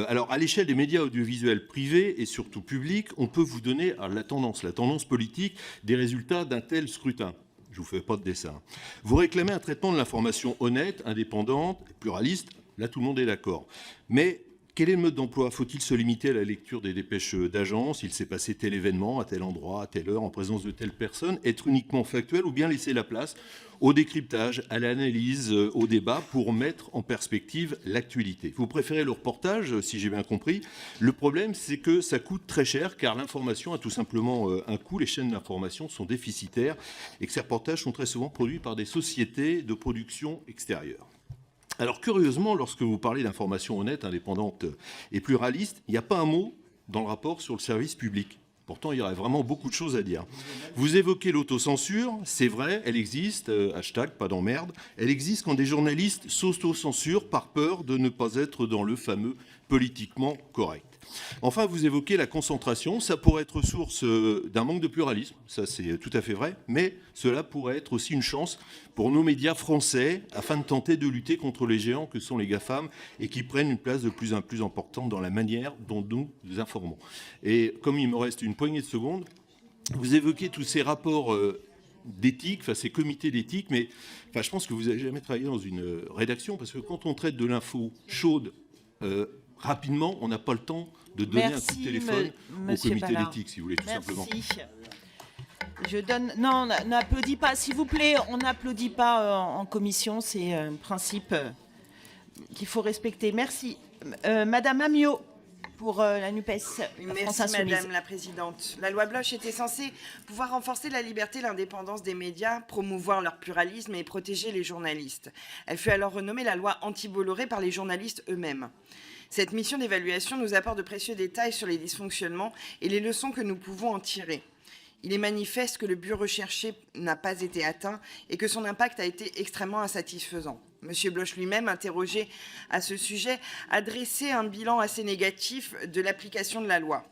Alors, à l'échelle des médias audiovisuels privés et surtout publics, on peut vous donner la tendance politique des résultats d'un tel scrutin. Je ne vous fais pas de dessin. Vous réclamez un traitement de l'information honnête, indépendante, pluraliste. Là, tout le monde est d'accord. Mais quel est le mode d'emploi? Faut-il se limiter à la lecture des dépêches d'agence? Il s'est passé tel événement, à tel endroit, à telle heure, en présence de telle personne? Être uniquement factuel ou bien laisser la place au décryptage, à l'analyse, au débat pour mettre en perspective l'actualité? Vous préférez le reportage, si j'ai bien compris. Le problème, c'est que ça coûte très cher car l'information a tout simplement un coût. Les chaînes d'information sont déficitaires et que ces reportages sont très souvent produits par des sociétés de production extérieures. Alors curieusement, lorsque vous parlez d'information honnête, indépendante et pluraliste, il n'y a pas un mot dans le rapport sur le service public. Pourtant, il y aurait vraiment beaucoup de choses à dire. Vous évoquez l'autocensure, c'est vrai, elle existe, hashtag pas d'emmerde, elle existe quand des journalistes s'autocensurent par peur de ne pas être dans le fameux politiquement correct. Enfin, vous évoquez la concentration, ça pourrait être source d'un manque de pluralisme, ça c'est tout à fait vrai, mais cela pourrait être aussi une chance pour nos médias français afin de tenter de lutter contre les géants que sont les GAFAM et qui prennent une place de plus en plus importante dans la manière dont nous informons. Et comme il me reste une poignée de secondes, vous évoquez tous ces rapports d'éthique, enfin ces comités d'éthique, mais enfin, je pense que vous n'avez jamais travaillé dans une rédaction, parce que quand on traite de l'info chaude, rapidement, on n'a pas le temps de donner un coup de téléphone au comité d'éthique, si vous voulez, tout simplement. Je donne. Non, on n'applaudit pas, s'il vous plaît. On n'applaudit pas en commission. C'est un principe qu'il faut respecter. Merci, Madame Amiot, pour la NUPES. Merci Madame la Présidente. La loi Bloch était censée pouvoir renforcer la liberté et l'indépendance des médias, promouvoir leur pluralisme et protéger les journalistes. Elle fut alors renommée la loi anti-Bolloré par les journalistes eux-mêmes. Cette mission d'évaluation nous apporte de précieux détails sur les dysfonctionnements et les leçons que nous pouvons en tirer. Il est manifeste que le but recherché n'a pas été atteint et que son impact a été extrêmement insatisfaisant. Monsieur Bloch lui-même, interrogé à ce sujet, a dressé un bilan assez négatif de l'application de la loi.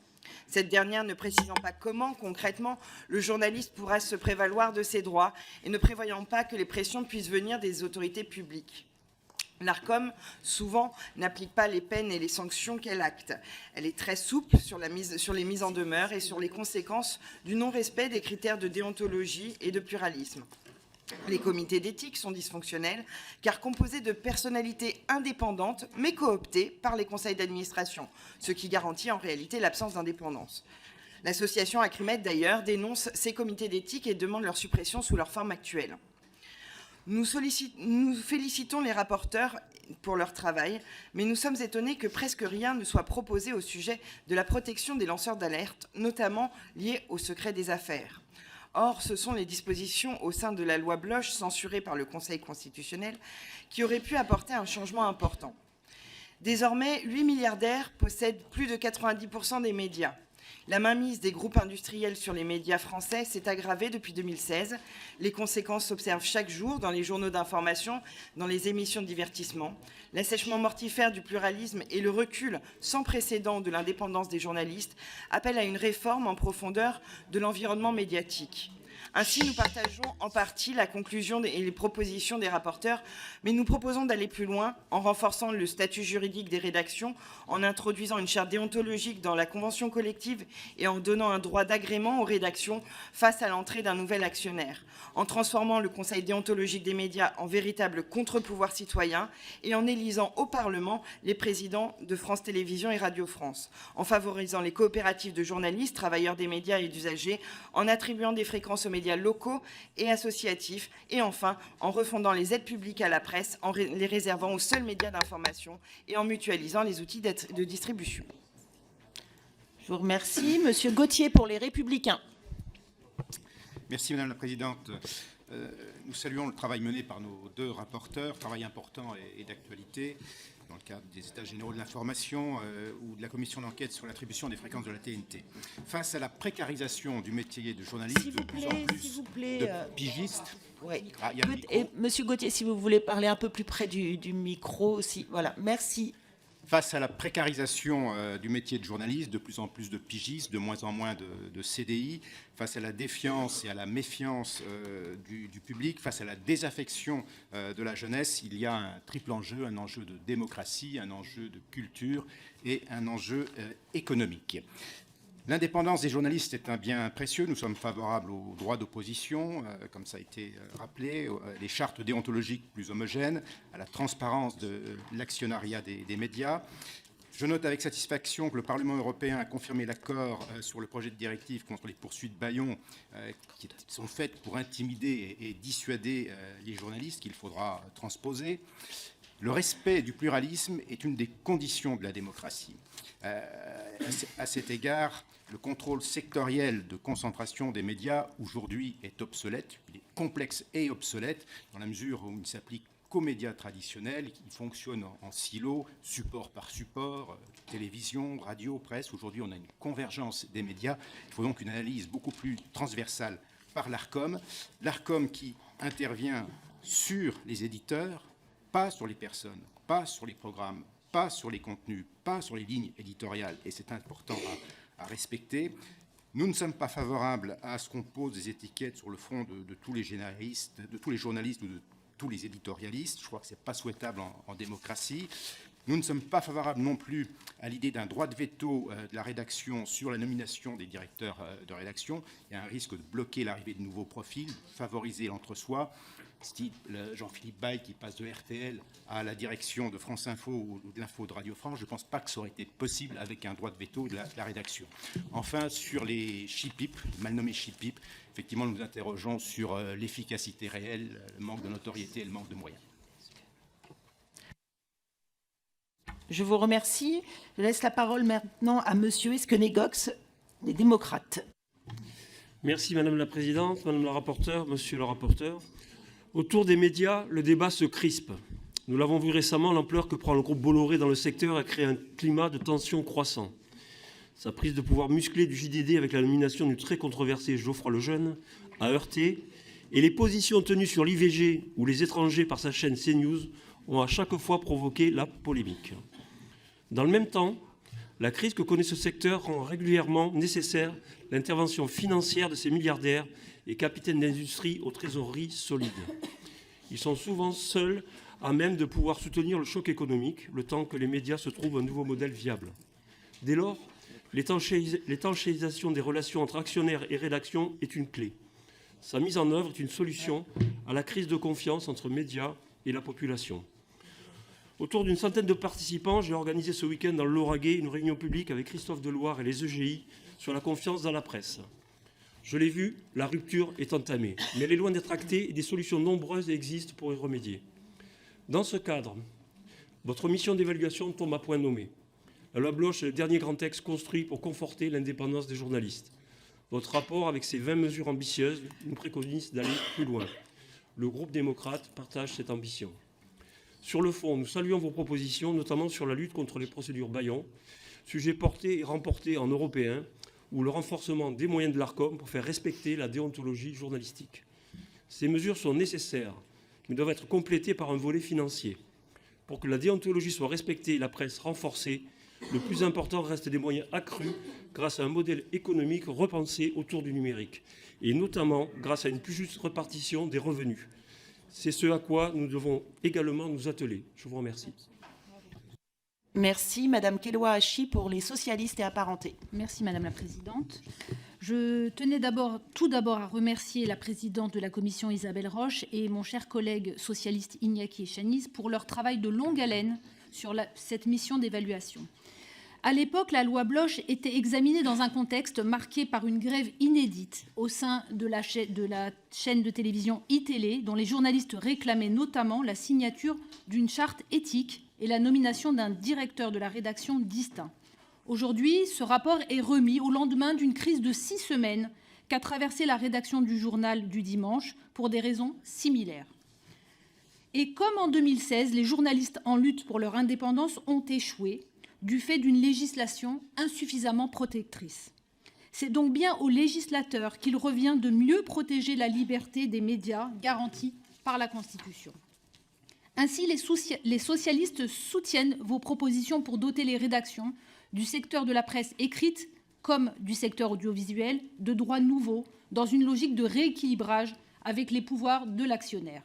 Cette dernière ne précisant pas comment, concrètement, le journaliste pourra se prévaloir de ses droits et ne prévoyant pas que les pressions puissent venir des autorités publiques. L'Arcom, souvent, n'applique pas les peines et les sanctions qu'elle acte. Elle est très souple sur les mises en demeure et sur les conséquences du non-respect des critères de déontologie et de pluralisme. Les comités d'éthique sont dysfonctionnels car composés de personnalités indépendantes mais cooptées par les conseils d'administration, ce qui garantit en réalité l'absence d'indépendance. L'association Acrimed, d'ailleurs, dénonce ces comités d'éthique et demande leur suppression sous leur forme actuelle. Nous félicitons les rapporteurs pour leur travail, mais nous sommes étonnés que presque rien ne soit proposé au sujet de la protection des lanceurs d'alerte, notamment liés au secret des affaires. Or, ce sont les dispositions au sein de la loi Bloch, censurées par le Conseil constitutionnel, qui auraient pu apporter un changement important. Désormais, 8 milliardaires possèdent plus de 90% des médias. La mainmise des groupes industriels sur les médias français s'est aggravée depuis 2016. Les conséquences s'observent chaque jour dans les journaux d'information, dans les émissions de divertissement. L'assèchement mortifère du pluralisme et le recul sans précédent de l'indépendance des journalistes appellent à une réforme en profondeur de l'environnement médiatique. Ainsi, nous partageons en partie la conclusion et les propositions des rapporteurs, mais nous proposons d'aller plus loin en renforçant le statut juridique des rédactions, en introduisant une charte déontologique dans la convention collective et en donnant un droit d'agrément aux rédactions face à l'entrée d'un nouvel actionnaire, en transformant le Conseil déontologique des médias en véritable contre-pouvoir citoyen et en élisant au Parlement les présidents de France Télévisions et Radio France, en favorisant les coopératives de journalistes, travailleurs des médias et d'usagers, en attribuant des fréquences aux médias locaux et associatifs, et enfin en refondant les aides publiques à la presse, en les réservant aux seuls médias d'information et en mutualisant les outils de distribution. Je vous remercie. Monsieur Gauthier pour les Républicains. Merci Madame la Présidente. Nous saluons le travail mené par nos deux rapporteurs, travail important et d'actualité, dans le cadre des États généraux de l'information ou de la commission d'enquête sur l'attribution des fréquences de la TNT. Face à la précarisation du métier de journaliste, de plus en plus de pigistes. Ouais. Et Monsieur Gauthier, si vous voulez parler un peu plus près du micro aussi. Voilà, merci. Face à la précarisation du métier de journaliste, de plus en plus de pigistes, de moins en moins de CDI, face à la défiance et à la méfiance du public, face à la désaffection de la jeunesse, il y a un triple enjeu, un enjeu de démocratie, un enjeu de culture et un enjeu économique. L'indépendance des journalistes est un bien précieux. Nous sommes favorables aux droits d'opposition, comme ça a été rappelé, les chartes déontologiques plus homogènes, à la transparence de l'actionnariat des médias. Je note avec satisfaction que le Parlement européen a confirmé l'accord sur le projet de directive contre les poursuites bâillons qui sont faites pour intimider et dissuader les journalistes qu'il faudra transposer. Le respect du pluralisme est une des conditions de la démocratie. À cet égard, le contrôle sectoriel de concentration des médias aujourd'hui est obsolète. Il est complexe et obsolète dans la mesure où il ne s'applique qu'aux médias traditionnels qui fonctionnent en silo, support par support, télévision, radio, presse. Aujourd'hui, on a une convergence des médias. Il faut donc une analyse beaucoup plus transversale par l'Arcom. L'Arcom qui intervient sur les éditeurs, pas sur les personnes, pas sur les programmes, pas sur les contenus, pas sur les lignes éditoriales. Et c'est important à respecter. Nous ne sommes pas favorables à ce qu'on pose des étiquettes sur le front de tous les journalistes, ou de tous les éditorialistes. Je crois que ce n'est pas souhaitable en démocratie. Nous ne sommes pas favorables non plus à l'idée d'un droit de veto de la rédaction sur la nomination des directeurs de rédaction. Il y a un risque de bloquer l'arrivée de nouveaux profils, favoriser l'entre-soi. Style Jean-Philippe Baye qui passe de RTL à la direction de France Info ou de l'Info de Radio France, je ne pense pas que ça aurait été possible avec un droit de veto de la rédaction. Enfin, sur les chipip, mal nommés chipip, effectivement, nous nous interrogeons sur l'efficacité réelle, le manque de notoriété et le manque de moyens. Je vous remercie. Je laisse la parole maintenant à Monsieur Esquenégox, les démocrates. Merci Madame la Présidente, Madame la rapporteure, Monsieur le rapporteur. Autour des médias, le débat se crispe. Nous l'avons vu récemment, l'ampleur que prend le groupe Bolloré dans le secteur a créé un climat de tension croissant. Sa prise de pouvoir musclée du JDD avec la nomination du très controversé Geoffroy Lejeune a heurté, et les positions tenues sur l'IVG ou les étrangers par sa chaîne CNews ont à chaque fois provoqué la polémique. Dans le même temps, la crise que connaît ce secteur rend régulièrement nécessaire l'intervention financière de ces milliardaires et capitaines d'industrie aux trésoreries solides. Ils sont souvent seuls à même de pouvoir soutenir le choc économique, le temps que les médias se trouvent un nouveau modèle viable. Dès lors, l'étanchéisation des relations entre actionnaires et rédaction est une clé. Sa mise en œuvre est une solution à la crise de confiance entre médias et la population. Autour d'une centaine de participants, j'ai organisé ce week-end dans le Lauragais une réunion publique avec Christophe Deloire et les EGI sur la confiance dans la presse. Je l'ai vu, la rupture est entamée, mais elle est loin d'être actée et des solutions nombreuses existent pour y remédier. Dans ce cadre, votre mission d'évaluation tombe à point nommé. La loi Bloch est le dernier grand texte construit pour conforter l'indépendance des journalistes. Votre rapport, avec ses 20 mesures ambitieuses, nous préconise d'aller plus loin. Le groupe démocrate partage cette ambition. Sur le fond, nous saluons vos propositions, notamment sur la lutte contre les procédures bâillons, sujet porté et remporté en européen, ou le renforcement des moyens de l'Arcom pour faire respecter la déontologie journalistique. Ces mesures sont nécessaires, mais doivent être complétées par un volet financier. Pour que la déontologie soit respectée et la presse renforcée, le plus important reste des moyens accrus grâce à un modèle économique repensé autour du numérique, et notamment grâce à une plus juste répartition des revenus. C'est ce à quoi nous devons également nous atteler. Je vous remercie. Merci Madame Keloa-Hachi pour les socialistes et apparentés. Merci Madame la Présidente. Je tenais tout d'abord à remercier la présidente de la commission Isabelle Roche et mon cher collègue socialiste Iñaki Echaniz pour leur travail de longue haleine sur cette mission d'évaluation. À l'époque, la loi Bloch était examinée dans un contexte marqué par une grève inédite au sein de la chaîne de télévision iTélé, dont les journalistes réclamaient notamment la signature d'une charte éthique et la nomination d'un directeur de la rédaction distinct. Aujourd'hui, ce rapport est remis au lendemain d'une crise de 6 semaines qu'a traversée la rédaction du journal du dimanche pour des raisons similaires. Et comme en 2016, les journalistes en lutte pour leur indépendance ont échoué du fait d'une législation insuffisamment protectrice. C'est donc bien aux législateurs qu'il revient de mieux protéger la liberté des médias garantie par la Constitution. Ainsi, les socialistes soutiennent vos propositions pour doter les rédactions du secteur de la presse écrite comme du secteur audiovisuel de droits nouveaux dans une logique de rééquilibrage avec les pouvoirs de l'actionnaire.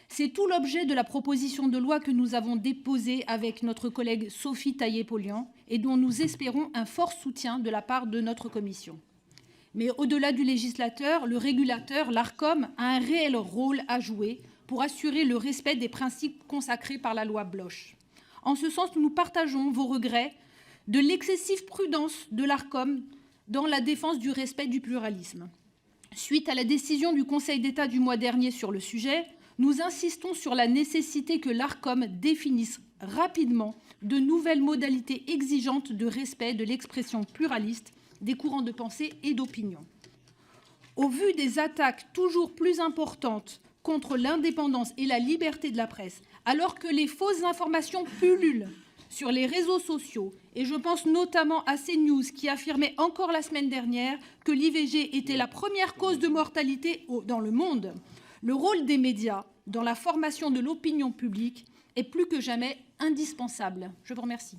C'est tout l'objet de la proposition de loi que nous avons déposée avec notre collègue Sophie Taillé-Polian et dont nous espérons un fort soutien de la part de notre commission. Mais au-delà du législateur, le régulateur, l'Arcom, a un réel rôle à jouer pour assurer le respect des principes consacrés par la loi Bloch. En ce sens, nous partageons vos regrets de l'excessive prudence de l'Arcom dans la défense du respect du pluralisme. Suite à la décision du Conseil d'État du mois dernier sur le sujet, nous insistons sur la nécessité que l'Arcom définisse rapidement de nouvelles modalités exigeantes de respect de l'expression pluraliste des courants de pensée et d'opinion. Au vu des attaques toujours plus importantes contre l'indépendance et la liberté de la presse, alors que les fausses informations pullulent sur les réseaux sociaux, et je pense notamment à CNews qui affirmait encore la semaine dernière que l'IVG était la première cause de mortalité dans le monde, le rôle des médias dans la formation de l'opinion publique est plus que jamais indispensable. Je vous remercie.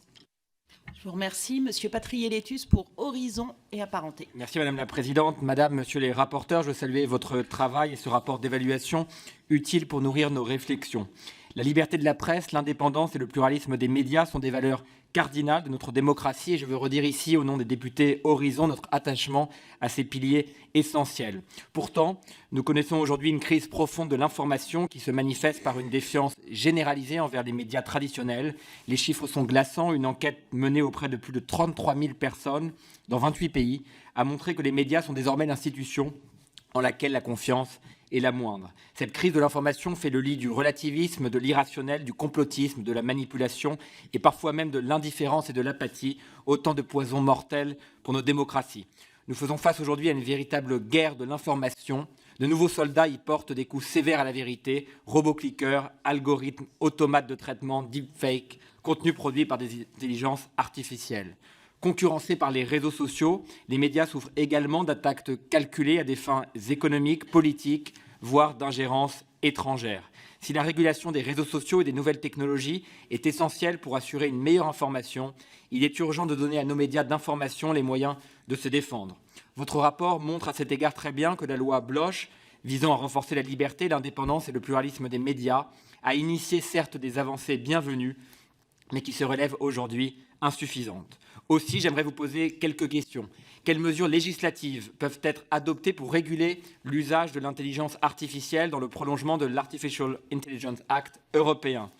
Je vous remercie, Monsieur Patrier-Létus, pour Horizon et apparentés. Merci Madame la Présidente, Madame, Monsieur les rapporteurs, je salue votre travail et ce rapport d'évaluation utile pour nourrir nos réflexions. La liberté de la presse, l'indépendance et le pluralisme des médias sont des valeurs cardinales de notre démocratie et je veux redire ici, au nom des députés Horizon, notre attachement à ces piliers essentiels. Pourtant, nous connaissons aujourd'hui une crise profonde de l'information qui se manifeste par une défiance généralisée envers les médias traditionnels. Les chiffres sont glaçants. Une enquête menée auprès de plus de 33 000 personnes dans 28 pays a montré que les médias sont désormais l'institution en laquelle la confiance est la moindre. Cette crise de l'information fait le lit du relativisme, de l'irrationnel, du complotisme, de la manipulation et parfois même de l'indifférence et de l'apathie, autant de poisons mortels pour nos démocraties. Nous faisons face aujourd'hui à une véritable guerre de l'information. De nouveaux soldats y portent des coups sévères à la vérité, robots cliqueurs, algorithmes, automates de traitement, deepfake, contenus produits par des intelligences artificielles. Concurrencés par les réseaux sociaux, les médias souffrent également d'attaques calculées à des fins économiques, politiques, voire d'ingérences étrangères. Si la régulation des réseaux sociaux et des nouvelles technologies est essentielle pour assurer une meilleure information, il est urgent de donner à nos médias d'information les moyens de se défendre. Votre rapport montre à cet égard très bien que la loi Bloch, visant à renforcer la liberté, l'indépendance et le pluralisme des médias, a initié certes des avancées bienvenues, mais qui se relèvent aujourd'hui insuffisantes. Aussi, j'aimerais vous poser quelques questions. Quelles mesures législatives peuvent être adoptées pour réguler l'usage de l'intelligence artificielle dans le prolongement de l'Artificial Intelligence Act européen ?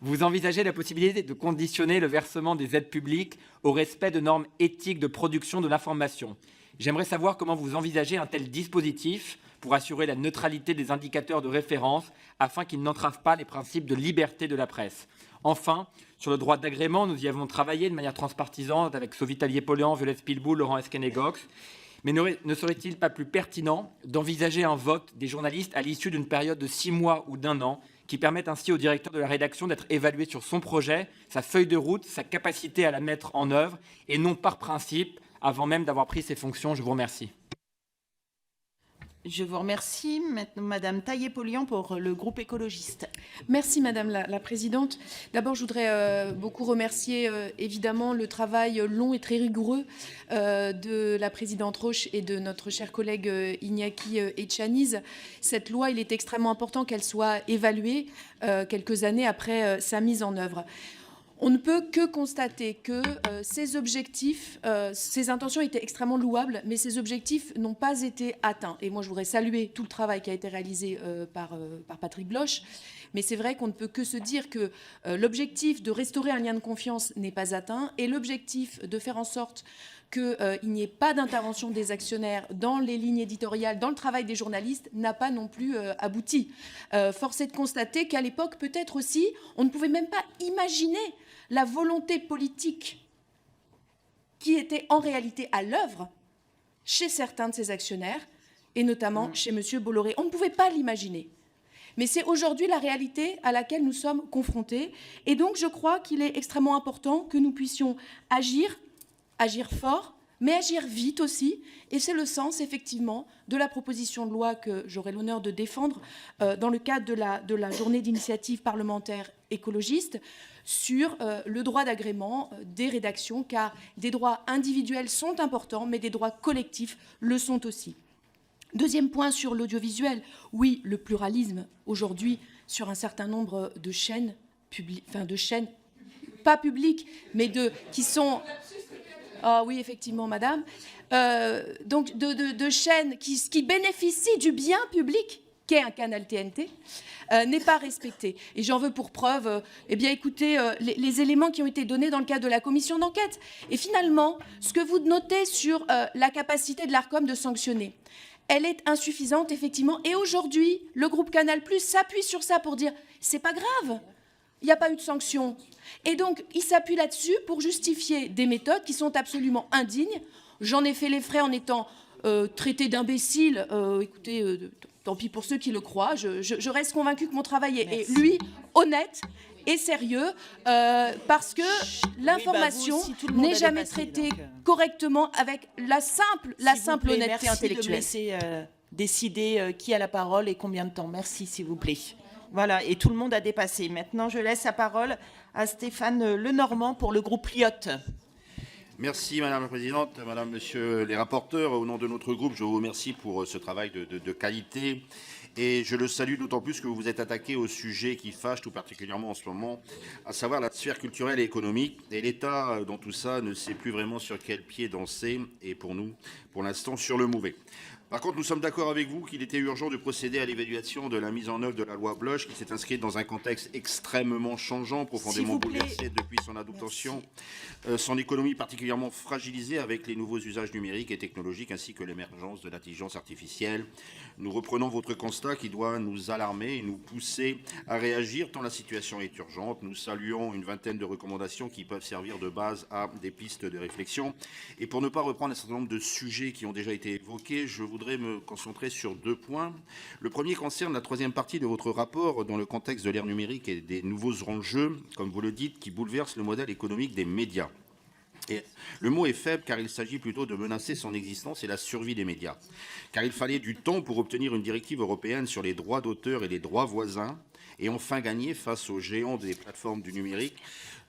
Vous envisagez la possibilité de conditionner le versement des aides publiques au respect de normes éthiques de production de l'information. J'aimerais savoir comment vous envisagez un tel dispositif pour assurer la neutralité des indicateurs de référence afin qu'ils n'entravent pas les principes de liberté de la presse. Enfin, sur le droit d'agrément, nous y avons travaillé de manière transpartisane avec Sophie Tallier-Pollan, Violette Spilbou, Laurent Esquenet-Gox. Mais ne serait-il pas plus pertinent d'envisager un vote des journalistes à l'issue d'une période de 6 mois ou d'1 an qui permette ainsi au directeur de la rédaction d'être évalué sur son projet, sa feuille de route, sa capacité à la mettre en œuvre et non par principe avant même d'avoir pris ses fonctions. Je vous remercie. Je vous remercie. Maintenant, Madame Tallier-Pollan pour le groupe écologiste. Merci Madame la Présidente. D'abord, je voudrais beaucoup remercier évidemment le travail long et très rigoureux de la Présidente Roche et de notre cher collègue Iñaki Etxaniz. Cette loi, il est extrêmement important qu'elle soit évaluée quelques années après sa mise en œuvre. On ne peut que constater que ces objectifs, ces intentions étaient extrêmement louables, mais ces objectifs n'ont pas été atteints. Et moi, je voudrais saluer tout le travail qui a été réalisé par Patrick Bloch. Mais c'est vrai qu'on ne peut que se dire que l'objectif de restaurer un lien de confiance n'est pas atteint et l'objectif de faire en sorte qu'il n'y ait pas d'intervention des actionnaires dans les lignes éditoriales, dans le travail des journalistes, n'a pas non plus abouti. Force est de constater qu'à l'époque, peut-être aussi, on ne pouvait même pas imaginer la volonté politique qui était en réalité à l'œuvre chez certains de ces actionnaires, et notamment chez M. Bolloré. On ne pouvait pas l'imaginer. Mais c'est aujourd'hui la réalité à laquelle nous sommes confrontés. Et donc, je crois qu'il est extrêmement important que nous puissions agir fort, mais agir vite aussi. Et c'est le sens, effectivement, de la proposition de loi que j'aurai l'honneur de défendre dans le cadre de la journée d'initiative parlementaire écologiste sur le droit d'agrément des rédactions, car des droits individuels sont importants, mais des droits collectifs le sont aussi. Deuxième point sur l'audiovisuel. Oui, le pluralisme, aujourd'hui, sur un certain nombre de chaînes publiques, enfin de chaînes, pas publiques, mais qui sont... Ah oui, effectivement, madame. Donc, de chaînes qui bénéficient du bien public, qu'est un canal TNT, n'est pas respecté. Et j'en veux pour preuve, eh bien, écoutez, les éléments qui ont été donnés dans le cadre de la commission d'enquête. Et finalement, ce que vous notez sur la capacité de l'Arcom de sanctionner, elle est insuffisante, effectivement. Et aujourd'hui, le groupe Canal+ s'appuie sur ça pour dire « c'est pas grave ». Il n'y a pas eu de sanction. Et donc, il s'appuie là-dessus pour justifier des méthodes qui sont absolument indignes. J'en ai fait les frais en étant traité d'imbécile. Écoutez, tant pis pour ceux qui le croient. Je reste convaincue que mon travail est, lui, honnête et sérieux, parce que l'information n'est jamais traitée correctement avec la simple honnêteté intellectuelle. Merci de me laisser décider qui a la parole et combien de temps. Merci, s'il vous plaît. Voilà, et tout le monde a dépassé. Maintenant, je laisse la parole à Stéphane Lenormand pour le groupe Lyotte. Merci Madame la Présidente, Madame, Monsieur les rapporteurs. Au nom de notre groupe, je vous remercie pour ce travail de qualité Et je le salue d'autant plus que vous vous êtes attaqué au sujet qui fâche tout particulièrement en ce moment, à savoir la sphère culturelle et économique. Et l'État, dans tout ça, ne sait plus vraiment sur quel pied danser, et pour nous, pour l'instant, sur le mauvais. Par contre, nous sommes d'accord avec vous qu'il était urgent de procéder à l'évaluation de la mise en œuvre de la loi Bloch, qui s'est inscrite dans un contexte extrêmement changeant, profondément bouleversé depuis son adoption, son économie particulièrement fragilisée avec les nouveaux usages numériques et technologiques, ainsi que l'émergence de l'intelligence artificielle. Nous reprenons votre constat qui doit nous alarmer et nous pousser à réagir tant la situation est urgente. Nous saluons une vingtaine de recommandations qui peuvent servir de base à des pistes de réflexion. Et pour ne pas reprendre un certain nombre de sujets qui ont déjà été évoqués, je voudrais me concentrer sur 2 points. Le premier concerne la 3e partie de votre rapport dans le contexte de l'ère numérique et des nouveaux enjeux, comme vous le dites, qui bouleversent le modèle économique des médias. Et le mot est faible car il s'agit plutôt de menacer son existence et la survie des médias. Car il fallait du temps pour obtenir une directive européenne sur les droits d'auteur et les droits voisins et enfin gagner face aux géants des plateformes du numérique,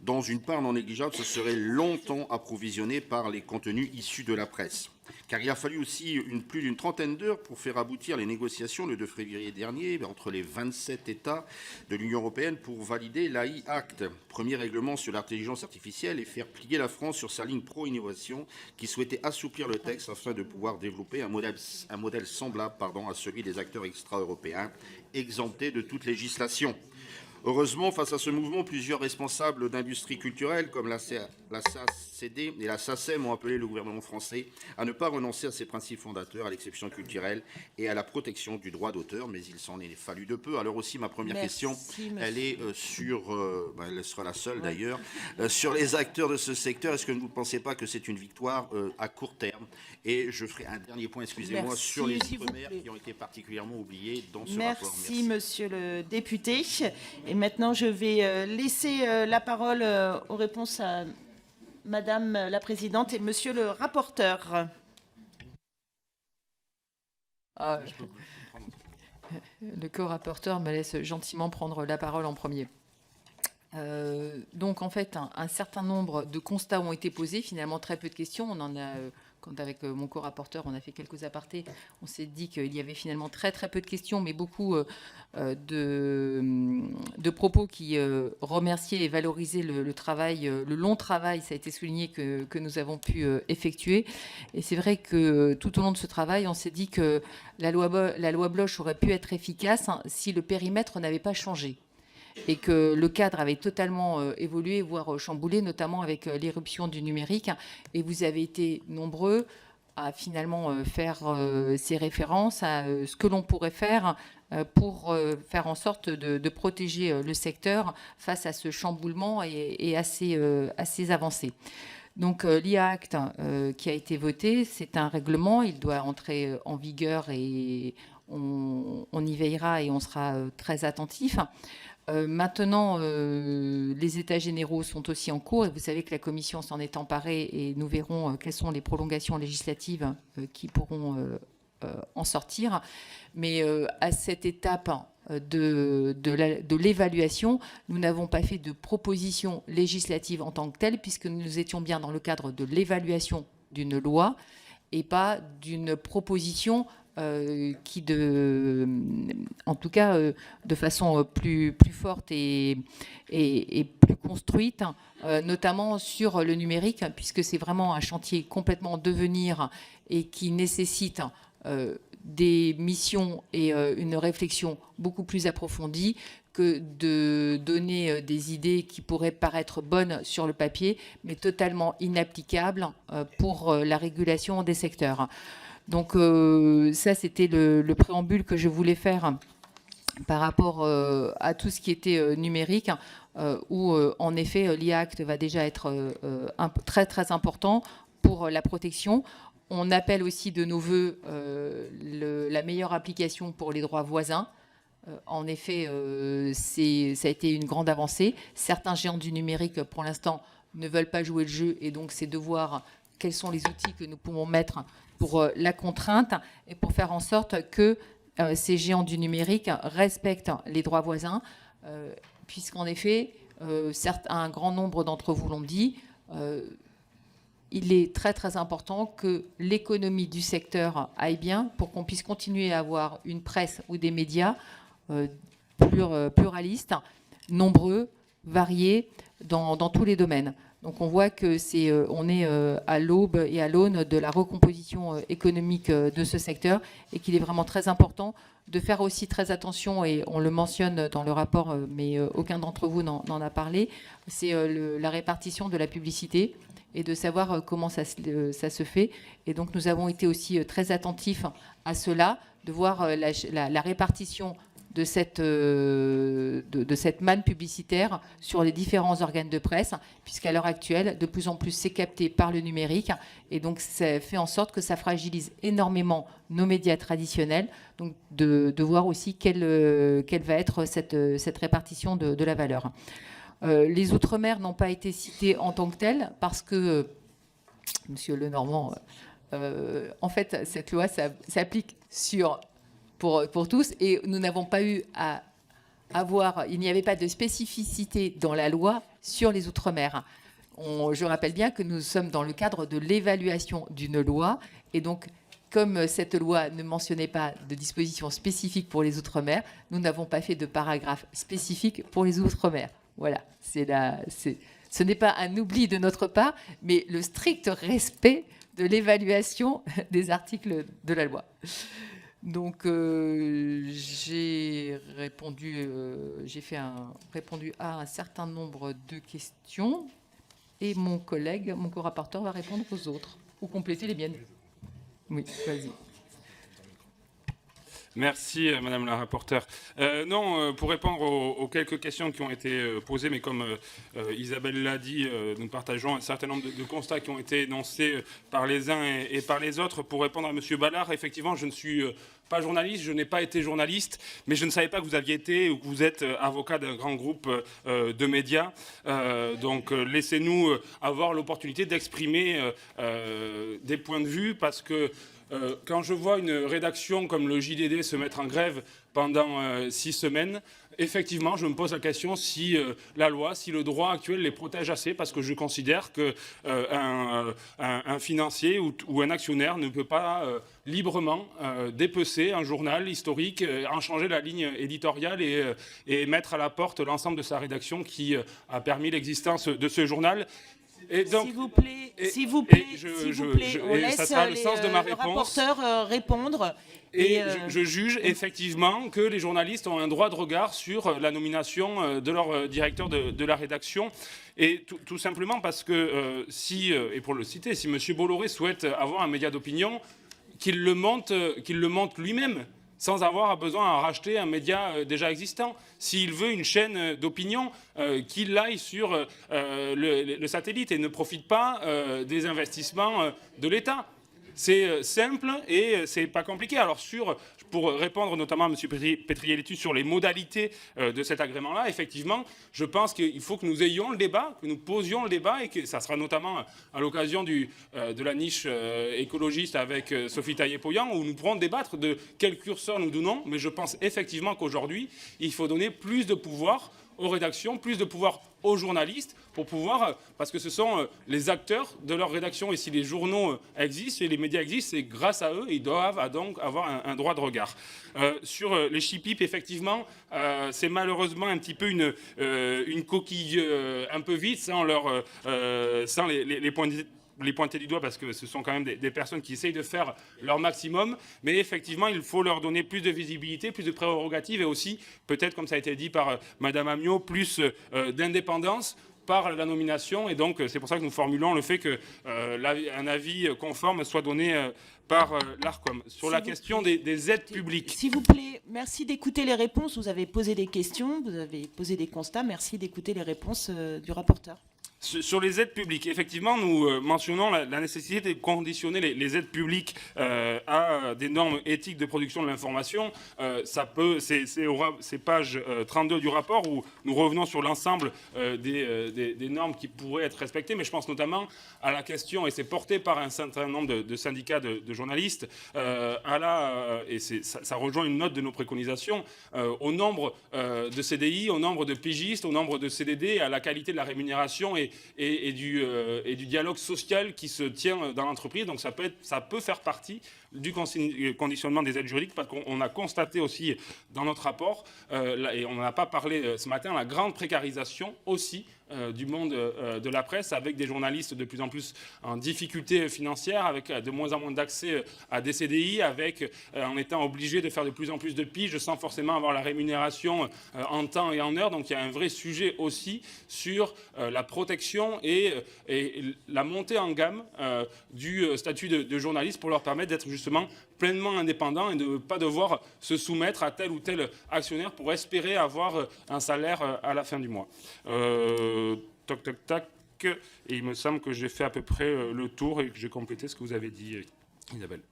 dont une part non négligeable se serait longtemps approvisionnée par les contenus issus de la presse. Car il a fallu aussi plus d'une trentaine d'heures pour faire aboutir les négociations le 2 février dernier entre les 27 États de l'Union européenne pour valider l'AI Act, premier règlement sur l'intelligence artificielle, et faire plier la France sur sa ligne pro-innovation qui souhaitait assouplir le texte afin de pouvoir développer un modèle semblable à celui des acteurs extra-européens, exemptés de toute législation. Heureusement, face à ce mouvement, plusieurs responsables d'industries culturelles comme la SACD et la SACEM ont appelé le gouvernement français à ne pas renoncer à ses principes fondateurs, à l'exception culturelle et à la protection du droit d'auteur, mais il s'en est fallu de peu. Alors aussi, ma première question, elle est sur, elle sera la seule d'ailleurs, sur les acteurs de ce secteur. Est-ce que vous ne pensez pas que c'est une victoire à court terme? Et je ferai un dernier point, excusez-moi, sur les outre-mer qui ont été particulièrement oubliés dans ce rapport. Merci, monsieur le député. Et maintenant, je vais laisser la parole aux réponses à Madame la Présidente et Monsieur le rapporteur. Le co-rapporteur me laisse gentiment prendre la parole en premier. Donc, en fait, un certain nombre de constats ont été posés, finalement très peu de questions. On en a... Quand avec mon co-rapporteur, on a fait quelques apartés, on s'est dit qu'il y avait finalement très peu de questions, mais beaucoup de propos qui remerciaient et valorisaient le travail, le long travail, ça a été souligné, que nous avons pu effectuer. Et c'est vrai que tout au long de ce travail, on s'est dit que la loi Bloch aurait pu être efficace si le périmètre n'avait pas changé, et que le cadre avait totalement évolué, voire chamboulé, notamment avec l'éruption du numérique. Et vous avez été nombreux à finalement faire ces références à ce que l'on pourrait faire pour faire en sorte de protéger le secteur face à ce chamboulement et à ces avancées. Donc l'IA Act qui a été voté, c'est un règlement, il doit entrer en vigueur et on y veillera et on sera très attentif. Maintenant, les États généraux sont aussi en cours et vous savez que la Commission s'en est emparée et nous verrons quelles sont les prolongations législatives qui pourront en sortir. Mais à cette étape de l'évaluation, nous n'avons pas fait de proposition législative en tant que telle puisque nous étions bien dans le cadre de l'évaluation d'une loi et pas d'une proposition en tout cas de façon plus forte et plus construite, notamment sur le numérique, puisque c'est vraiment un chantier complètement en devenir et qui nécessite des missions et une réflexion beaucoup plus approfondie que de donner des idées qui pourraient paraître bonnes sur le papier, mais totalement inapplicables pour la régulation des secteurs. Donc ça, c'était le préambule que je voulais faire par rapport à tout ce qui était numérique, où en effet l'IA Act va déjà être très important pour la protection. On appelle aussi de nos voeux la meilleure application pour les droits voisins. En effet, ça a été une grande avancée. Certains géants du numérique, pour l'instant, ne veulent pas jouer le jeu, et donc c'est de voir quels sont les outils que nous pouvons mettre pour la contrainte et pour faire en sorte que ces géants du numérique respectent les droits voisins, puisqu'en effet, un grand nombre d'entre vous l'ont dit, il est très très important que l'économie du secteur aille bien pour qu'on puisse continuer à avoir une presse ou des médias pluralistes, nombreux, variés dans tous les domaines. Donc on voit que on est à l'aube et à l'aune de la recomposition économique de ce secteur et qu'il est vraiment très important de faire aussi très attention, et on le mentionne dans le rapport, mais aucun d'entre vous n'en a parlé, c'est la répartition de la publicité et de savoir comment ça se fait. Et donc nous avons été aussi très attentifs à cela, de voir la répartition de cette manne publicitaire sur les différents organes de presse, puisqu'à l'heure actuelle, de plus en plus, c'est capté par le numérique. Et donc, ça fait en sorte que ça fragilise énormément nos médias traditionnels. Donc, de voir aussi quelle va être cette répartition de la valeur. Les Outre-mer n'ont pas été cités en tant que tels, parce que, Monsieur Lenormand, en fait, cette loi s'applique pour tous, et nous n'avons pas eu à avoir, il n'y avait pas de spécificité dans la loi sur les Outre-mer. Je rappelle bien que nous sommes dans le cadre de l'évaluation d'une loi, et donc, comme cette loi ne mentionnait pas de dispositions spécifiques pour les Outre-mer, nous n'avons pas fait de paragraphe spécifique pour les Outre-mer. Voilà, ce n'est pas un oubli de notre part, mais le strict respect de l'évaluation des articles de la loi. Donc, j'ai répondu à un certain nombre de questions, et mon collègue, mon co-rapporteur, va répondre aux autres ou compléter les miennes. Oui, vas-y. Merci, Madame la rapporteure. Pour répondre aux quelques questions qui ont été posées, mais comme Isabelle l'a dit, nous partageons un certain nombre de constats qui ont été énoncés par les uns et par les autres. Pour répondre à Monsieur Ballard, effectivement, je ne suis pas journaliste, je n'ai pas été journaliste, mais je ne savais pas que vous aviez été ou que vous êtes avocat d'un grand groupe de médias. Donc, laissez-nous avoir l'opportunité d'exprimer des points de vue, parce que quand je vois une rédaction comme le JDD se mettre en grève pendant 6 semaines, effectivement, je me pose la question si la loi, si le droit actuel les protège assez, parce que je considère qu'un financier ou un actionnaire ne peut pas librement dépecer un journal historique, en changer la ligne éditoriale et mettre à la porte l'ensemble de sa rédaction qui a permis l'existence de ce journal. Et donc, s'il vous plaît, on laisse ça sera le sens de ma le réponse. rapporteur répondre. Et je juge effectivement que les journalistes ont un droit de regard sur la nomination de leur directeur de la rédaction. Et tout simplement parce que et pour le citer, si M. Bolloré souhaite avoir un média d'opinion, qu'il le monte lui-même, sans avoir besoin à racheter un média déjà existant. S'il veut une chaîne d'opinion, qu'il aille sur le satellite et ne profite pas des investissements de l'État. C'est simple et c'est pas compliqué. Alors pour répondre notamment à M. Petrielletu sur les modalités de cet agrément-là, effectivement, je pense qu'il faut que nous ayons le débat, que nous posions le débat, et que ça sera notamment à l'occasion de la niche écologiste avec Sophie Taillé-Poyan, où nous pourrons débattre de quel curseur nous donnons. Mais je pense effectivement qu'aujourd'hui, il faut donner plus de pouvoir aux rédactions, plus de pouvoir aux journalistes, pour pouvoir, parce que ce sont les acteurs de leur rédaction, et si les journaux existent et les médias existent, c'est grâce à eux, et ils doivent donc avoir un droit de regard. Sur les chipip, effectivement, c'est malheureusement un petit peu une coquille un peu vide, sans les pointer du doigt, parce que ce sont quand même des personnes qui essayent de faire leur maximum, mais effectivement, il faut leur donner plus de visibilité, plus de prérogatives, et aussi, peut-être, comme ça a été dit par Madame Amiot, plus d'indépendance par la nomination. Et donc, c'est pour ça que nous formulons le fait qu'un avis conforme soit donné par l'ARCOM. Sur la question des aides publiques. S'il vous plaît, merci d'écouter les réponses. Vous avez posé des questions, vous avez posé des constats. Merci d'écouter les réponses du rapporteur. Sur les aides publiques, effectivement, nous mentionnons la nécessité de conditionner les aides publiques à des normes éthiques de production de l'information. C'est page 32 du rapport, où nous revenons sur l'ensemble des normes qui pourraient être respectées, mais je pense notamment à la question, et c'est porté par un certain nombre de syndicats de journalistes, et ça rejoint une note de nos préconisations, au nombre de CDI, au nombre de pigistes, au nombre de CDD, à la qualité de la rémunération et et du dialogue social qui se tient dans l'entreprise. Donc ça peut faire partie du conditionnement des aides juridiques, parce qu'on a constaté aussi dans notre rapport, et on n'en a pas parlé ce matin, la grande précarisation aussi du monde de la presse, avec des journalistes de plus en plus en difficulté financière, avec de moins en moins d'accès à des CDI, en étant obligés de faire de plus en plus de piges sans forcément avoir la rémunération en temps et en heure. Donc il y a un vrai sujet aussi sur la protection et la montée en gamme du statut de journaliste, pour leur permettre d'être justement pleinement indépendants et de ne pas devoir se soumettre à tel ou tel actionnaire pour espérer avoir un salaire à la fin du mois. Toc, toc, tac. Et il me semble que j'ai fait à peu près le tour et que j'ai complété ce que vous avez dit, Isabelle.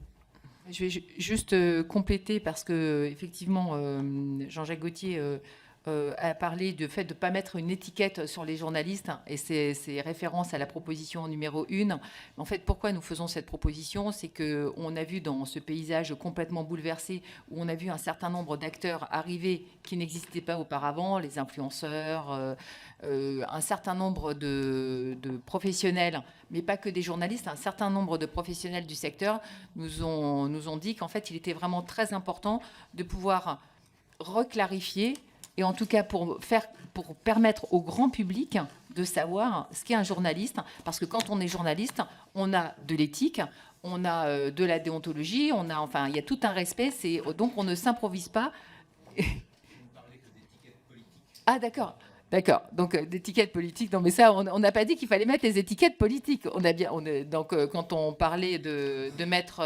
Je vais juste compléter, parce que effectivement, Jean-Jacques Gaultier a parlé du fait de ne pas mettre une étiquette sur les journalistes, et c'est référence à la proposition numéro 1. En fait, pourquoi nous faisons cette proposition? C'est qu'on a vu dans ce paysage complètement bouleversé, où on a vu un certain nombre d'acteurs arriver qui n'existaient pas auparavant, les influenceurs, un certain nombre de professionnels, mais pas que des journalistes, un certain nombre de professionnels du secteur nous ont dit qu'en fait, il était vraiment très important de pouvoir reclarifier, et en tout cas pour permettre au grand public de savoir ce qu'est un journaliste. Parce que quand on est journaliste, on a de l'éthique, on a de la déontologie, il y a tout un respect. Donc on ne s'improvise pas. Ah d'accord. D'accord, donc d'étiquettes politiques. Non, mais ça, on n'a pas dit qu'il fallait mettre les étiquettes politiques. Donc, quand on parlait de mettre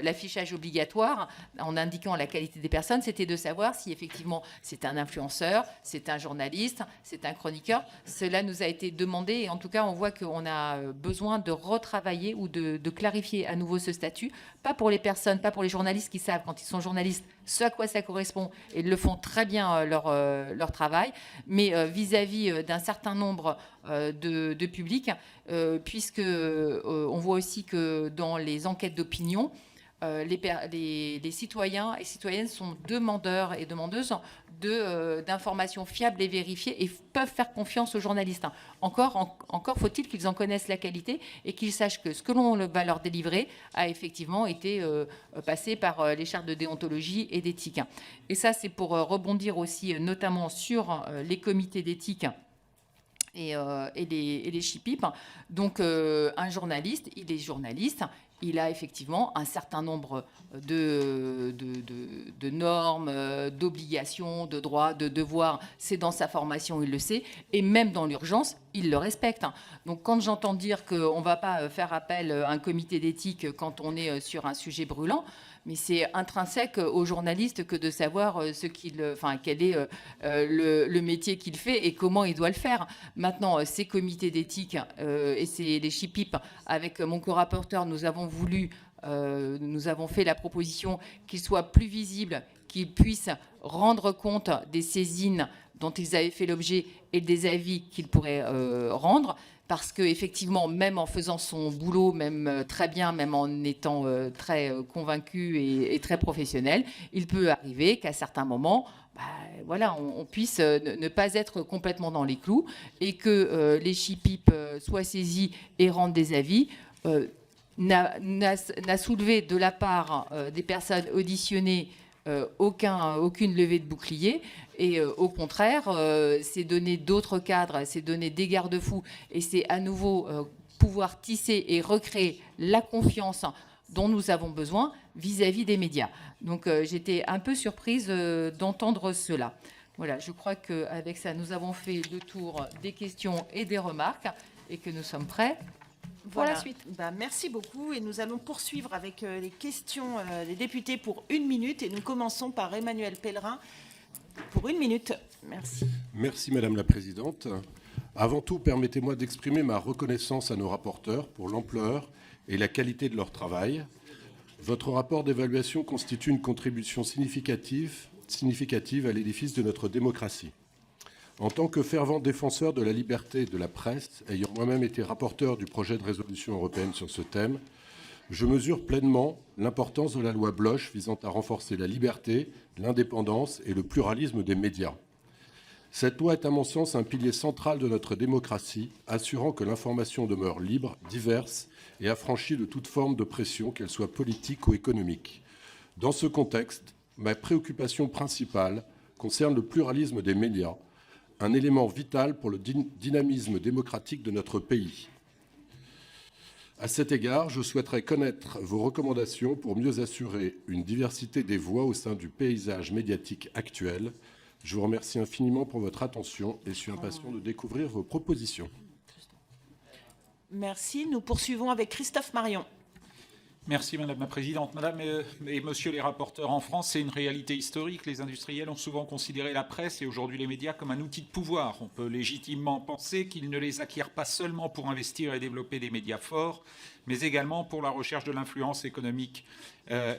l'affichage obligatoire en indiquant la qualité des personnes, c'était de savoir si effectivement c'est un influenceur, c'est un journaliste, c'est un chroniqueur. Cela nous a été demandé, et en tout cas, on voit qu'on a besoin de retravailler ou de clarifier à nouveau ce statut. Pas pour les personnes, pas pour les journalistes qui savent quand ils sont journalistes ce à quoi ça correspond, et ils le font très bien leur travail, mais vis-à-vis d'un certain nombre de publics, puisque on voit aussi que dans les enquêtes d'opinion, les citoyens et citoyennes sont demandeurs et demandeuses d'informations fiables et vérifiées, et peuvent faire confiance aux journalistes. Encore faut-il qu'ils en connaissent la qualité et qu'ils sachent que ce que l'on va leur délivrer a effectivement été passé par les chartes de déontologie et d'éthique. Et ça, c'est pour rebondir aussi notamment sur les comités d'éthique et les CHIPIP. Donc, un journaliste, il est journaliste. Il a effectivement un certain nombre de normes, d'obligations, de droits, de devoirs. C'est dans sa formation, il le sait. Et même dans l'urgence, il le respecte. Donc quand j'entends dire qu'on ne va pas faire appel à un comité d'éthique quand on est sur un sujet brûlant, mais c'est intrinsèque aux journalistes que de savoir quel est le métier qu'il fait et comment il doit le faire. Maintenant, ces comités d'éthique et les CHIPIP, avec mon co-rapporteur, nous avons fait la proposition qu'ils soient plus visibles, qu'ils puissent rendre compte des saisines dont ils avaient fait l'objet et des avis qu'ils pourraient rendre. Parce qu'effectivement, même en faisant son boulot, même très bien, même en étant très convaincu et très professionnel, il peut arriver qu'à certains moments, on puisse ne pas être complètement dans les clous, et que les CHIPIP soient saisis et rendent des avis. N'a soulevé de la part des personnes auditionnées aucune levée de bouclier, et au contraire, c'est donner d'autres cadres, c'est donner des garde-fous, et c'est à nouveau pouvoir tisser et recréer la confiance dont nous avons besoin vis-à-vis des médias. Donc j'étais un peu surprise d'entendre cela. Voilà, je crois qu'avec ça, nous avons fait le tour des questions et des remarques, et que nous sommes prêts. Voilà. La suite. Merci beaucoup, et nous allons poursuivre avec les questions des députés pour 1 minute, et nous commençons par Emmanuel Pellerin pour 1 minute. Merci. Merci Madame la Présidente. Avant tout, permettez-moi d'exprimer ma reconnaissance à nos rapporteurs pour l'ampleur et la qualité de leur travail. Votre rapport d'évaluation constitue une contribution significative à l'édifice de notre démocratie. En tant que fervent défenseur de la liberté de la presse, ayant moi-même été rapporteur du projet de résolution européenne sur ce thème, je mesure pleinement l'importance de la loi Bloch visant à renforcer la liberté, l'indépendance et le pluralisme des médias. Cette loi est à mon sens un pilier central de notre démocratie, assurant que l'information demeure libre, diverse et affranchie de toute forme de pression, qu'elle soit politique ou économique. Dans ce contexte, ma préoccupation principale concerne le pluralisme des médias, un élément vital pour le dynamisme démocratique de notre pays. À cet égard, je souhaiterais connaître vos recommandations pour mieux assurer une diversité des voix au sein du paysage médiatique actuel. Je vous remercie infiniment pour votre attention et suis impatient de découvrir vos propositions. Merci. Nous poursuivons avec Christophe Marion. Merci Madame la Présidente. Madame et Monsieur les rapporteurs, en France, c'est une réalité historique. Les industriels ont souvent considéré la presse et aujourd'hui les médias comme un outil de pouvoir. On peut légitimement penser qu'ils ne les acquièrent pas seulement pour investir et développer des médias forts, mais également pour la recherche de l'influence économique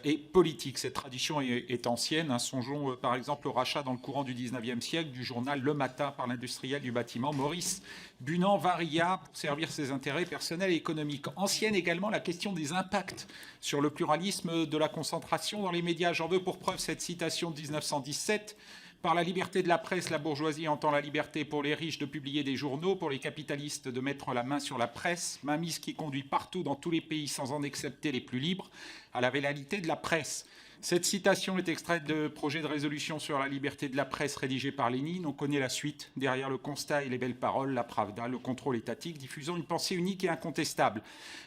et politique. Cette tradition est ancienne. Songeons par exemple au rachat dans le courant du 19e siècle du journal Le Matin par l'industriel du bâtiment Maurice Bunand-Varilla pour servir ses intérêts personnels et économiques. Ancienne également la question des impacts sur le pluralisme de la concentration dans les médias. J'en veux pour preuve cette citation de 1917. Par la liberté de la presse, la bourgeoisie entend la liberté pour les riches de publier des journaux, pour les capitalistes de mettre la main sur la presse, mainmise qui conduit partout dans tous les pays sans en excepter les plus libres, à la vérité de la presse. Cette citation est extraite de projet de résolution sur la liberté de la presse rédigé par Lénine. On connaît la suite. Derrière le constat et les belles paroles, la pravda, le contrôle étatique, diffusant une pensée unique et incontestable.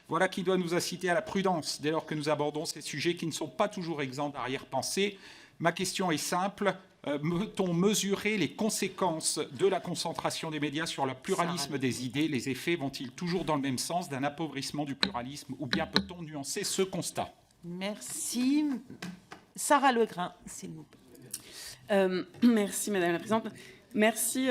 Voilà qui doit nous inciter à la prudence dès lors que nous abordons ces sujets qui ne sont pas toujours exempts d'arrière-pensée. Ma question est simple. Peut-on mesurer les conséquences de la concentration des médias sur le pluralisme des idées? Les effets vont-ils toujours dans le même sens d'un appauvrissement du pluralisme ou bien peut-on nuancer ce constat? Merci. Sarah Legrain, s'il vous plaît. Merci Madame la Présidente. Merci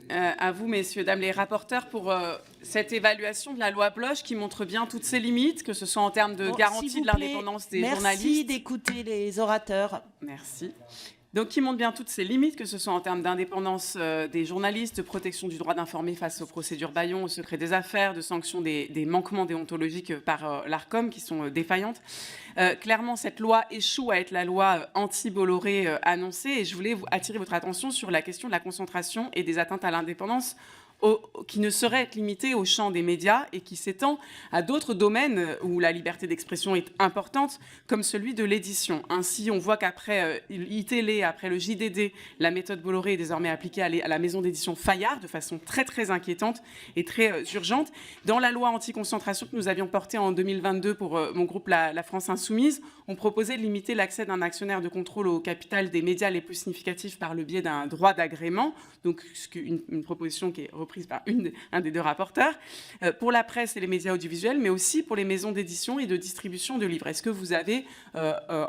à vous, messieurs, dames les rapporteurs, pour cette évaluation de la loi Bloch qui montre bien toutes ses limites, que ce soit en termes de garantie de l'indépendance des journalistes. Merci d'écouter les orateurs. Merci. Donc, qui montre bien toutes ses limites, que ce soit en termes d'indépendance des journalistes, de protection du droit d'informer face aux procédures bâillons, au secret des affaires, de sanctions des manquements déontologiques par l'ARCOM qui sont défaillantes. Clairement, cette loi échoue à être la loi anti-Bolloré annoncée et je voulais attirer votre attention sur la question de la concentration et des atteintes à l'indépendance qui ne saurait être limité au champ des médias et qui s'étend à d'autres domaines où la liberté d'expression est importante, comme celui de l'édition. Ainsi, on voit qu'après iTélé, après le JDD, la méthode Bolloré est désormais appliquée à la maison d'édition Fayard de façon très très inquiétante et très urgente. Dans la loi anti-concentration que nous avions portée en 2022 pour mon groupe La France Insoumise, on proposait de limiter l'accès d'un actionnaire de contrôle au capital des médias les plus significatifs par le biais d'un droit d'agrément, donc une proposition qui est reprise par un des deux rapporteurs, pour la presse et les médias audiovisuels, mais aussi pour les maisons d'édition et de distribution de livres. Est-ce que vous avez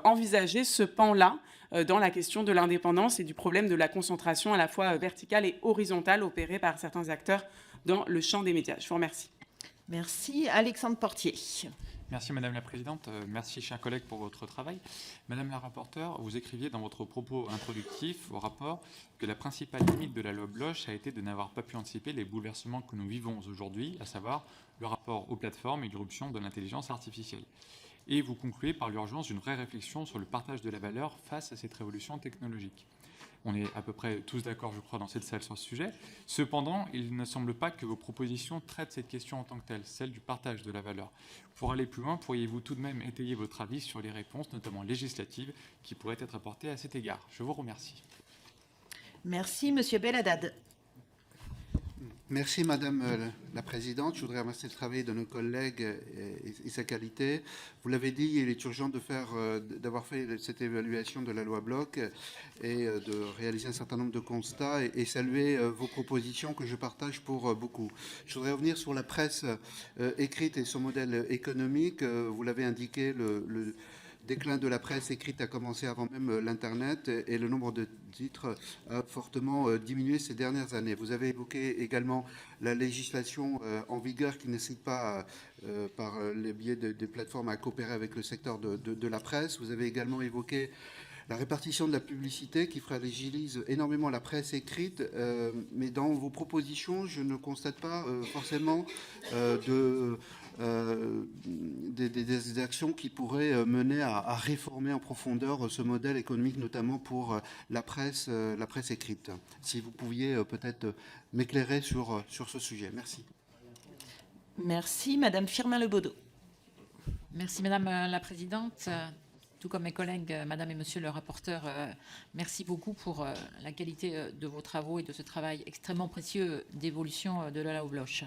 envisagé ce pan-là dans la question de l'indépendance et du problème de la concentration à la fois verticale et horizontale opérée par certains acteurs dans le champ des médias? Je vous remercie. Merci. Alexandre Portier. Merci Madame la Présidente, merci chers collègues pour votre travail. Madame la rapporteure, vous écriviez dans votre propos introductif au rapport que la principale limite de la loi Bloch a été de n'avoir pas pu anticiper les bouleversements que nous vivons aujourd'hui, à savoir le rapport aux plateformes et l'irruption de l'intelligence artificielle. Et vous concluez par l'urgence d'une vraie réflexion sur le partage de la valeur face à cette révolution technologique. On est à peu près tous d'accord, je crois, dans cette salle sur ce sujet. Cependant, il ne semble pas que vos propositions traitent cette question en tant que telle, celle du partage de la valeur. Pour aller plus loin, pourriez-vous tout de même étayer votre avis sur les réponses, notamment législatives, qui pourraient être apportées à cet égard? Je vous remercie. Merci, Monsieur Belhaddad. Merci Madame la Présidente. Je voudrais remercier le travail de nos collègues et sa qualité. Vous l'avez dit, il est urgent d'avoir fait cette évaluation de la loi Bloch et de réaliser un certain nombre de constats et saluer vos propositions que je partage pour beaucoup. Je voudrais revenir sur la presse écrite et son modèle économique. Vous l'avez indiqué, le déclin de la presse écrite a commencé avant même l'Internet et le nombre de titres a fortement diminué ces dernières années. Vous avez évoqué également la législation en vigueur qui n'incite pas, par les biais des plateformes, à coopérer avec le secteur de la presse. Vous avez également évoqué la répartition de la publicité qui fragilise énormément la presse écrite, mais dans vos propositions, je ne constate pas forcément des actions qui pourraient mener à réformer en profondeur ce modèle économique, notamment pour la presse écrite. Si vous pouviez peut-être m'éclairer sur ce sujet. Merci. Merci. Madame Firmin-Lebaudot. Merci Madame la Présidente. Tout comme mes collègues, Madame et Monsieur le rapporteur, merci beaucoup pour la qualité de vos travaux et de ce travail extrêmement précieux d'évolution de la loi Bloch.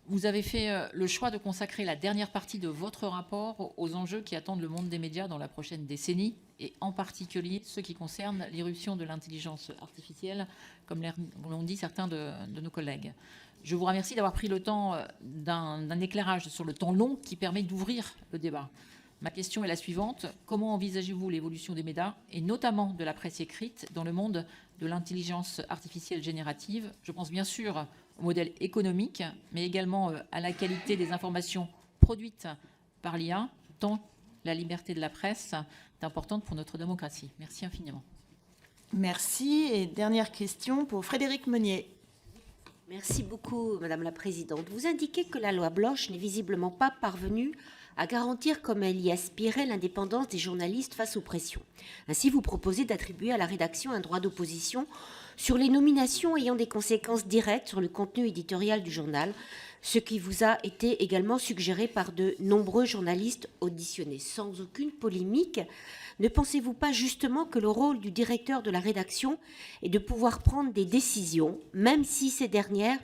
Vous avez fait le choix de consacrer la dernière partie de votre rapport aux enjeux qui attendent le monde des médias dans la prochaine décennie, et en particulier ceux qui concernent l'irruption de l'intelligence artificielle, comme l'ont dit certains de nos collègues. Je vous remercie d'avoir pris le temps d'un éclairage sur le temps long qui permet d'ouvrir le débat. Ma question est la suivante. Comment envisagez-vous l'évolution des médias, et notamment de la presse écrite, dans le monde de l'intelligence artificielle générative? Je pense bien sûr au modèle économique, mais également à la qualité des informations produites par l'IA, tant la liberté de la presse est importante pour notre démocratie. Merci infiniment. Merci. Et dernière question pour Frédéric Meunier. Merci beaucoup, Madame la Présidente. Vous indiquez que la loi Bloch n'est visiblement pas parvenue à garantir, comme elle y aspirait, l'indépendance des journalistes face aux pressions. Ainsi, vous proposez d'attribuer à la rédaction un droit d'opposition sur les nominations ayant des conséquences directes sur le contenu éditorial du journal, ce qui vous a été également suggéré par de nombreux journalistes auditionnés. Sans aucune polémique, ne pensez-vous pas justement que le rôle du directeur de la rédaction est de pouvoir prendre des décisions, même si ces dernières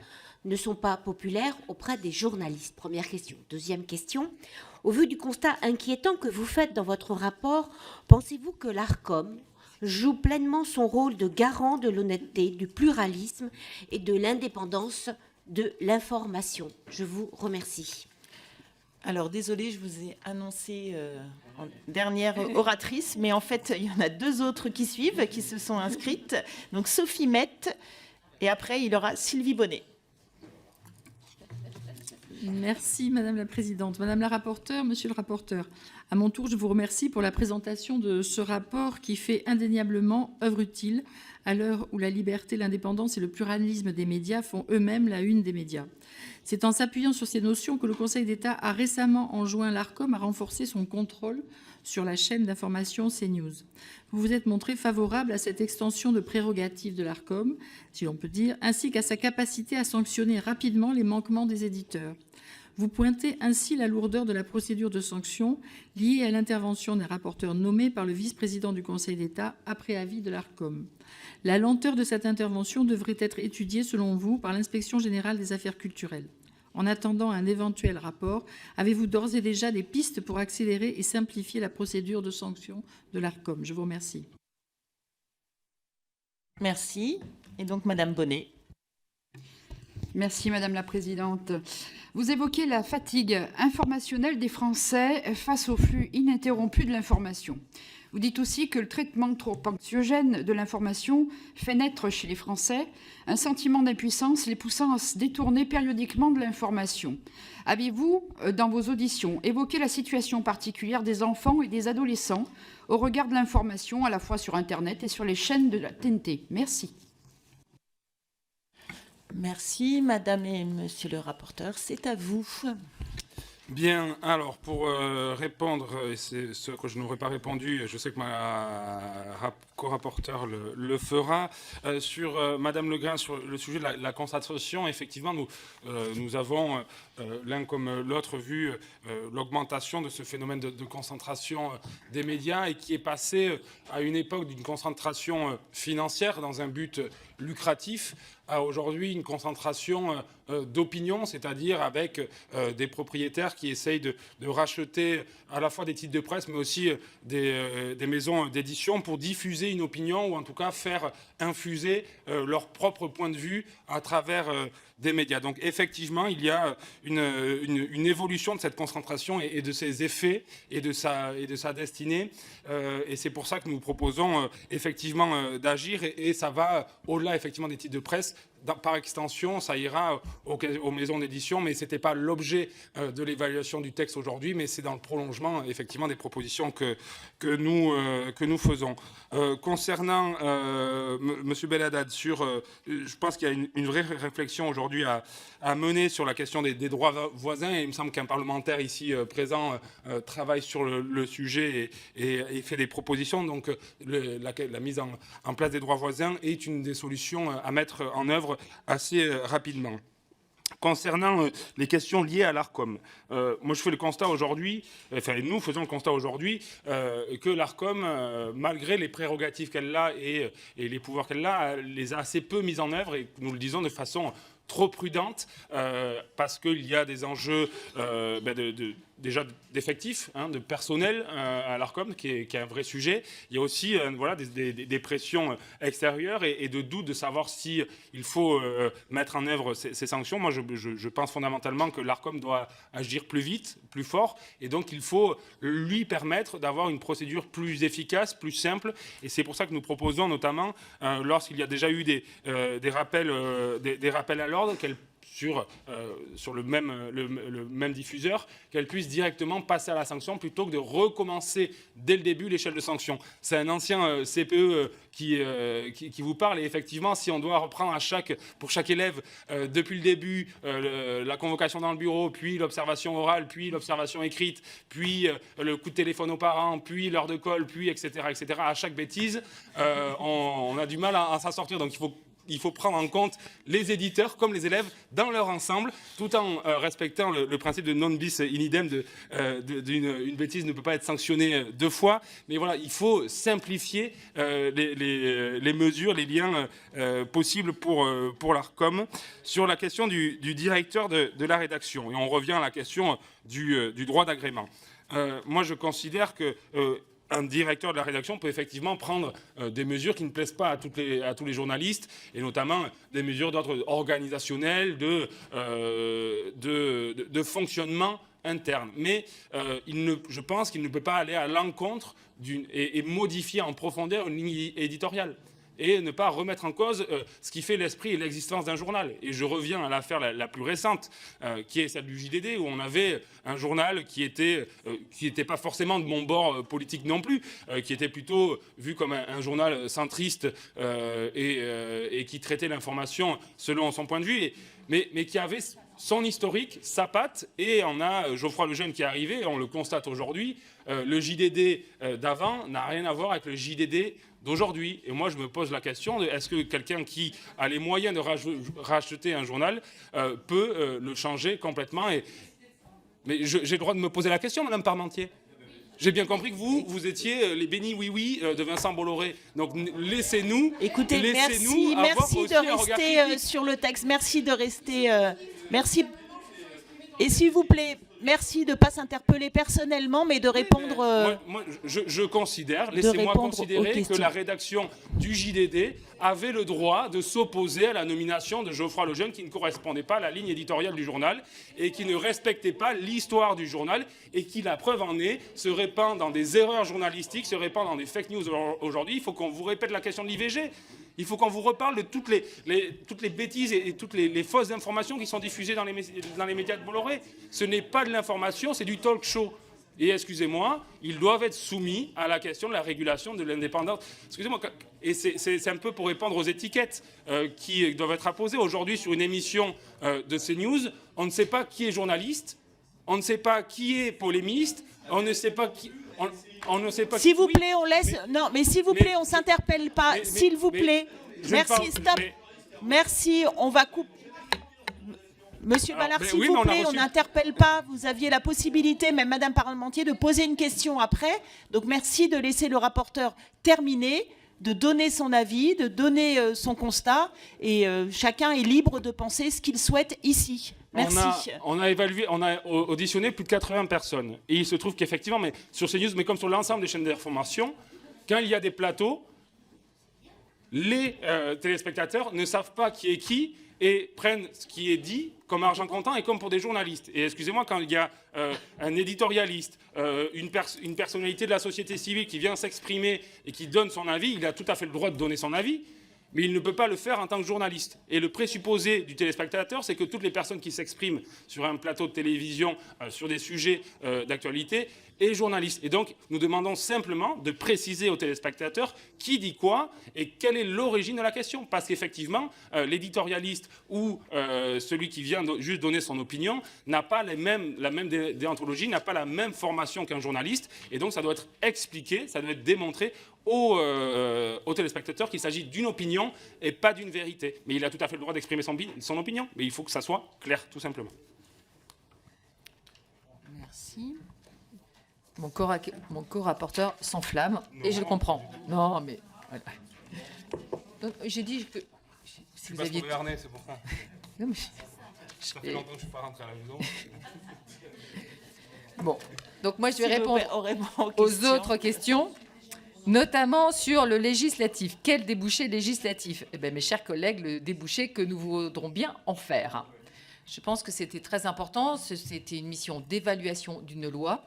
ne sont pas populaires auprès des journalistes? Première question. Deuxième question. Au vu du constat inquiétant que vous faites dans votre rapport, pensez-vous que l'ARCOM joue pleinement son rôle de garant de l'honnêteté, du pluralisme et de l'indépendance de l'information? Je vous remercie. Alors, désolée, je vous ai annoncé en dernière oratrice, mais en fait, il y en a deux autres qui suivent, qui se sont inscrites. Donc, Sophie Mette, et après, il y aura Sylvie Bonnet. Merci Madame la Présidente. Madame la rapporteure, Monsieur le rapporteur, à mon tour, je vous remercie pour la présentation de ce rapport qui fait indéniablement œuvre utile à l'heure où la liberté, l'indépendance et le pluralisme des médias font eux-mêmes la une des médias. C'est en s'appuyant sur ces notions que le Conseil d'État a récemment enjoint l'ARCOM à renforcer son contrôle sur la chaîne d'information CNews. Vous vous êtes montré favorable à cette extension de prérogatives de l'ARCOM, si l'on peut dire, ainsi qu'à sa capacité à sanctionner rapidement les manquements des éditeurs. Vous pointez ainsi la lourdeur de la procédure de sanction liée à l'intervention des rapporteurs nommés par le vice-président du Conseil d'État après avis de l'ARCOM. La lenteur de cette intervention devrait être étudiée, selon vous, par l'Inspection générale des affaires culturelles. En attendant un éventuel rapport, avez-vous d'ores et déjà des pistes pour accélérer et simplifier la procédure de sanction de l'ARCOM? Je vous remercie. Merci. Et donc, Madame Bonnet. Merci Madame la Présidente. Vous évoquez la fatigue informationnelle des Français face au flux ininterrompu de l'information. Vous dites aussi que le traitement trop anxiogène de l'information fait naître chez les Français un sentiment d'impuissance les poussant à se détourner périodiquement de l'information. Avez-vous, dans vos auditions, évoqué la situation particulière des enfants et des adolescents au regard de l'information à la fois sur Internet et sur les chaînes de la TNT? Merci. Merci, Madame et Monsieur le rapporteur. C'est à vous. Bien, alors pour répondre, et c'est ce que je n'aurais pas répondu, je sais que ma co-rapporteur le fera, sur Madame Le Grain, sur le sujet de la constatation, effectivement, nous avons l'un comme l'autre vu l'augmentation de ce phénomène de concentration des médias, et qui est passé à une époque d'une concentration financière dans un but lucratif à aujourd'hui une concentration d'opinion, c'est-à-dire avec des propriétaires qui essayent de racheter à la fois des titres de presse, mais aussi des maisons d'édition pour diffuser une opinion, ou en tout cas faire infuser leur propre point de vue à travers des médias. Donc effectivement, il y a une évolution de cette concentration et de ses effets et de sa destinée. Et c'est pour ça que nous proposons effectivement d'agir, et ça va au-delà effectivement des titres de presse, par extension, ça ira aux maisons d'édition, mais ce n'était pas l'objet de l'évaluation du texte aujourd'hui, mais c'est dans le prolongement, effectivement, des propositions que nous faisons. Concernant M. Belhaddad, je pense qu'il y a une vraie réflexion aujourd'hui à mener sur la question des droits voisins, et il me semble qu'un parlementaire ici présent travaille sur le sujet et fait des propositions. Donc la mise en place des droits voisins est une des solutions à mettre en œuvre assez rapidement. Concernant les questions liées à l'ARCOM, moi je fais le constat aujourd'hui, nous faisons le constat aujourd'hui que l'ARCOM, malgré les prérogatives qu'elle a et les pouvoirs qu'elle a, les a assez peu mises en œuvre, et nous le disons de façon trop prudente, parce qu'il y a des enjeux déjà d'effectifs, de personnel à l'ARCOM, qui est un vrai sujet. Il y a aussi des pressions extérieures et de doutes de savoir si il faut mettre en œuvre ces sanctions. Moi, je pense fondamentalement que l'ARCOM doit agir plus vite, plus fort, et donc il faut lui permettre d'avoir une procédure plus efficace, plus simple. Et c'est pour ça que nous proposons notamment, lorsqu'il y a déjà eu des rappels à l'ordre, sur le même diffuseur, qu'elle puisse directement passer à la sanction plutôt que de recommencer dès le début l'échelle de sanction. C'est un ancien CPE qui vous parle, et effectivement, si on doit reprendre pour chaque élève depuis le début la convocation dans le bureau, puis l'observation orale, puis l'observation écrite, puis le coup de téléphone aux parents, puis l'heure de colle, puis etc., à chaque bêtise, on a du mal à s'en sortir. Donc il faut prendre en compte les éditeurs comme les élèves dans leur ensemble, tout en respectant le principe de non bis in idem, une bêtise ne peut pas être sanctionnée deux fois. Mais voilà, il faut simplifier les mesures, les liens possibles pour l'ARCOM. Sur la question du directeur de la rédaction, et on revient à la question du droit d'agrément. Moi, je considère que un directeur de la rédaction peut effectivement prendre des mesures qui ne plaisent pas à tous les journalistes, et notamment des mesures d'ordre organisationnel, de fonctionnement interne. Mais je pense qu'il ne peut pas aller à l'encontre et modifier en profondeur une ligne éditoriale, et ne pas remettre en cause ce qui fait l'esprit et l'existence d'un journal. Et je reviens à l'affaire la plus récente, qui est celle du JDD, où on avait un journal qui était pas forcément de mon bord politique non plus, qui était plutôt vu comme un journal centriste et qui traitait l'information selon son point de vue, mais qui avait son historique, sa patte, et on a Geoffroy Lejeune qui est arrivé, et on le constate aujourd'hui, le JDD d'avant n'a rien à voir avec le JDD d'aujourd'hui. Et moi, je me pose la question, est-ce que quelqu'un qui a les moyens de racheter un journal peut le changer complètement? Mais j'ai le droit de me poser la question, Madame Parmentier. J'ai bien compris que vous étiez les bénis oui de Vincent Bolloré. Donc laissez-nous. Écoutez, merci de rester sur le texte. Merci de rester. Merci. Et s'il vous plaît, merci de ne pas s'interpeller personnellement, mais de répondre. Moi, je considère, laissez-moi considérer que la rédaction du JDD avait le droit de s'opposer à la nomination de Geoffroy Lejeune, qui ne correspondait pas à la ligne éditoriale du journal et qui ne respectait pas l'histoire du journal, et qui, la preuve en est, se répand dans des erreurs journalistiques, se répand dans des fake news aujourd'hui. Il faut qu'on vous répète la question de l'IVG. Il faut qu'on vous reparle de toutes les bêtises et toutes les fausses informations qui sont diffusées dans les médias de Bolloré. Ce n'est pas de l'information, c'est du talk show. Et excusez-moi, ils doivent être soumis à la question de la régulation de l'indépendance. Excusez-moi, et c'est un peu pour répondre aux étiquettes qui doivent être apposées. Aujourd'hui, sur une émission de CNews, on ne sait pas qui est journaliste, on ne sait pas qui est polémiste, on ne sait pas qui... On ne sait pas. S'il vous plaît, on laisse. Non, mais s'il vous plaît, on s'interpelle pas. S'il vous plaît. Merci, stop. Merci, on va couper. Monsieur Ballard, s'il vous plaît, on n'interpelle pas. Vous aviez la possibilité, même Madame Parmentier, de poser une question après. Donc merci de laisser le rapporteur terminer, de donner son avis, de donner son constat. Et chacun est libre de penser ce qu'il souhaite ici. Merci. On a auditionné plus de 80 personnes. Et il se trouve qu'effectivement, mais sur CNews, mais comme sur l'ensemble des chaînes d'information, quand il y a des plateaux, les téléspectateurs ne savent pas qui est qui et prennent ce qui est dit comme argent comptant et comme pour des journalistes. Et excusez-moi, quand il y a un éditorialiste, une personnalité de la société civile qui vient s'exprimer et qui donne son avis, il a tout à fait le droit de donner son avis. mais il ne peut pas le faire en tant que journaliste. Et le présupposé du téléspectateur, c'est que toutes les personnes qui s'expriment sur un plateau de télévision, sur des sujets d'actualité, est journaliste. Et donc, nous demandons simplement de préciser aux téléspectateurs qui dit quoi et quelle est l'origine de la question. Parce qu'effectivement, l'éditorialiste ou celui qui vient juste donner son opinion n'a pas la même déontologie, n'a pas la même formation qu'un journaliste. Et donc, ça doit être expliqué, ça doit être démontré aux téléspectateurs qu'il s'agit d'une opinion et pas d'une vérité. Mais il a tout à fait le droit d'exprimer son opinion, mais il faut que ça soit clair, tout simplement. Merci. Mon co-rapporteur s'enflamme, et je le comprends. Non, mais voilà. Donc, j'ai dit que... Si vous aviez... c'est pour ça. Non, mais... Ça fait longtemps que je ne suis pas rentré à la maison. Bon, donc moi je vais répondre aux autres questions, notamment sur le législatif. Quel débouché législatif? Eh bien, mes chers collègues, le débouché que nous voudrons bien en faire. Je pense que c'était très important. C'était une mission d'évaluation d'une loi.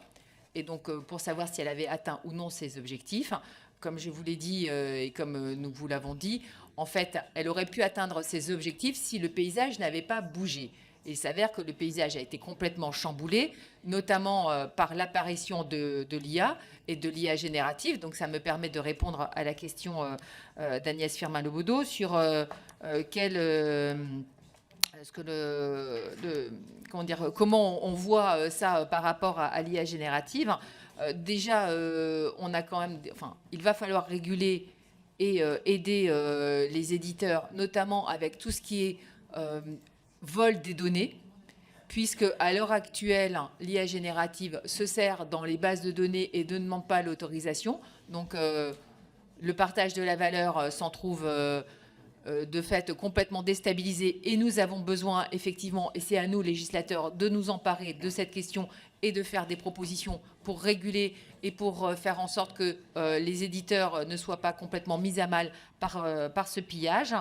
Et donc, pour savoir si elle avait atteint ou non ses objectifs, comme je vous l'ai dit et comme nous vous l'avons dit, en fait, elle aurait pu atteindre ses objectifs si le paysage n'avait pas bougé. Et il s'avère que le paysage a été complètement chamboulé, notamment par l'apparition de l'IA et de l'IA générative. Donc, ça me permet de répondre à la question d'Agnès Firmin-Lebaudot sur comment on voit ça par rapport à l'IA générative. Déjà, on a quand même, il va falloir réguler et aider les éditeurs, notamment avec tout ce qui est vol des données, puisque à l'heure actuelle, l'IA générative se sert dans les bases de données et ne demande pas l'autorisation. Donc, le partage de la valeur s'en trouve de fait complètement déstabilisé, et nous avons besoin effectivement, et c'est à nous législateurs, de nous emparer de cette question et de faire des propositions pour réguler et pour faire en sorte que les éditeurs ne soient pas complètement mis à mal par ce pillage.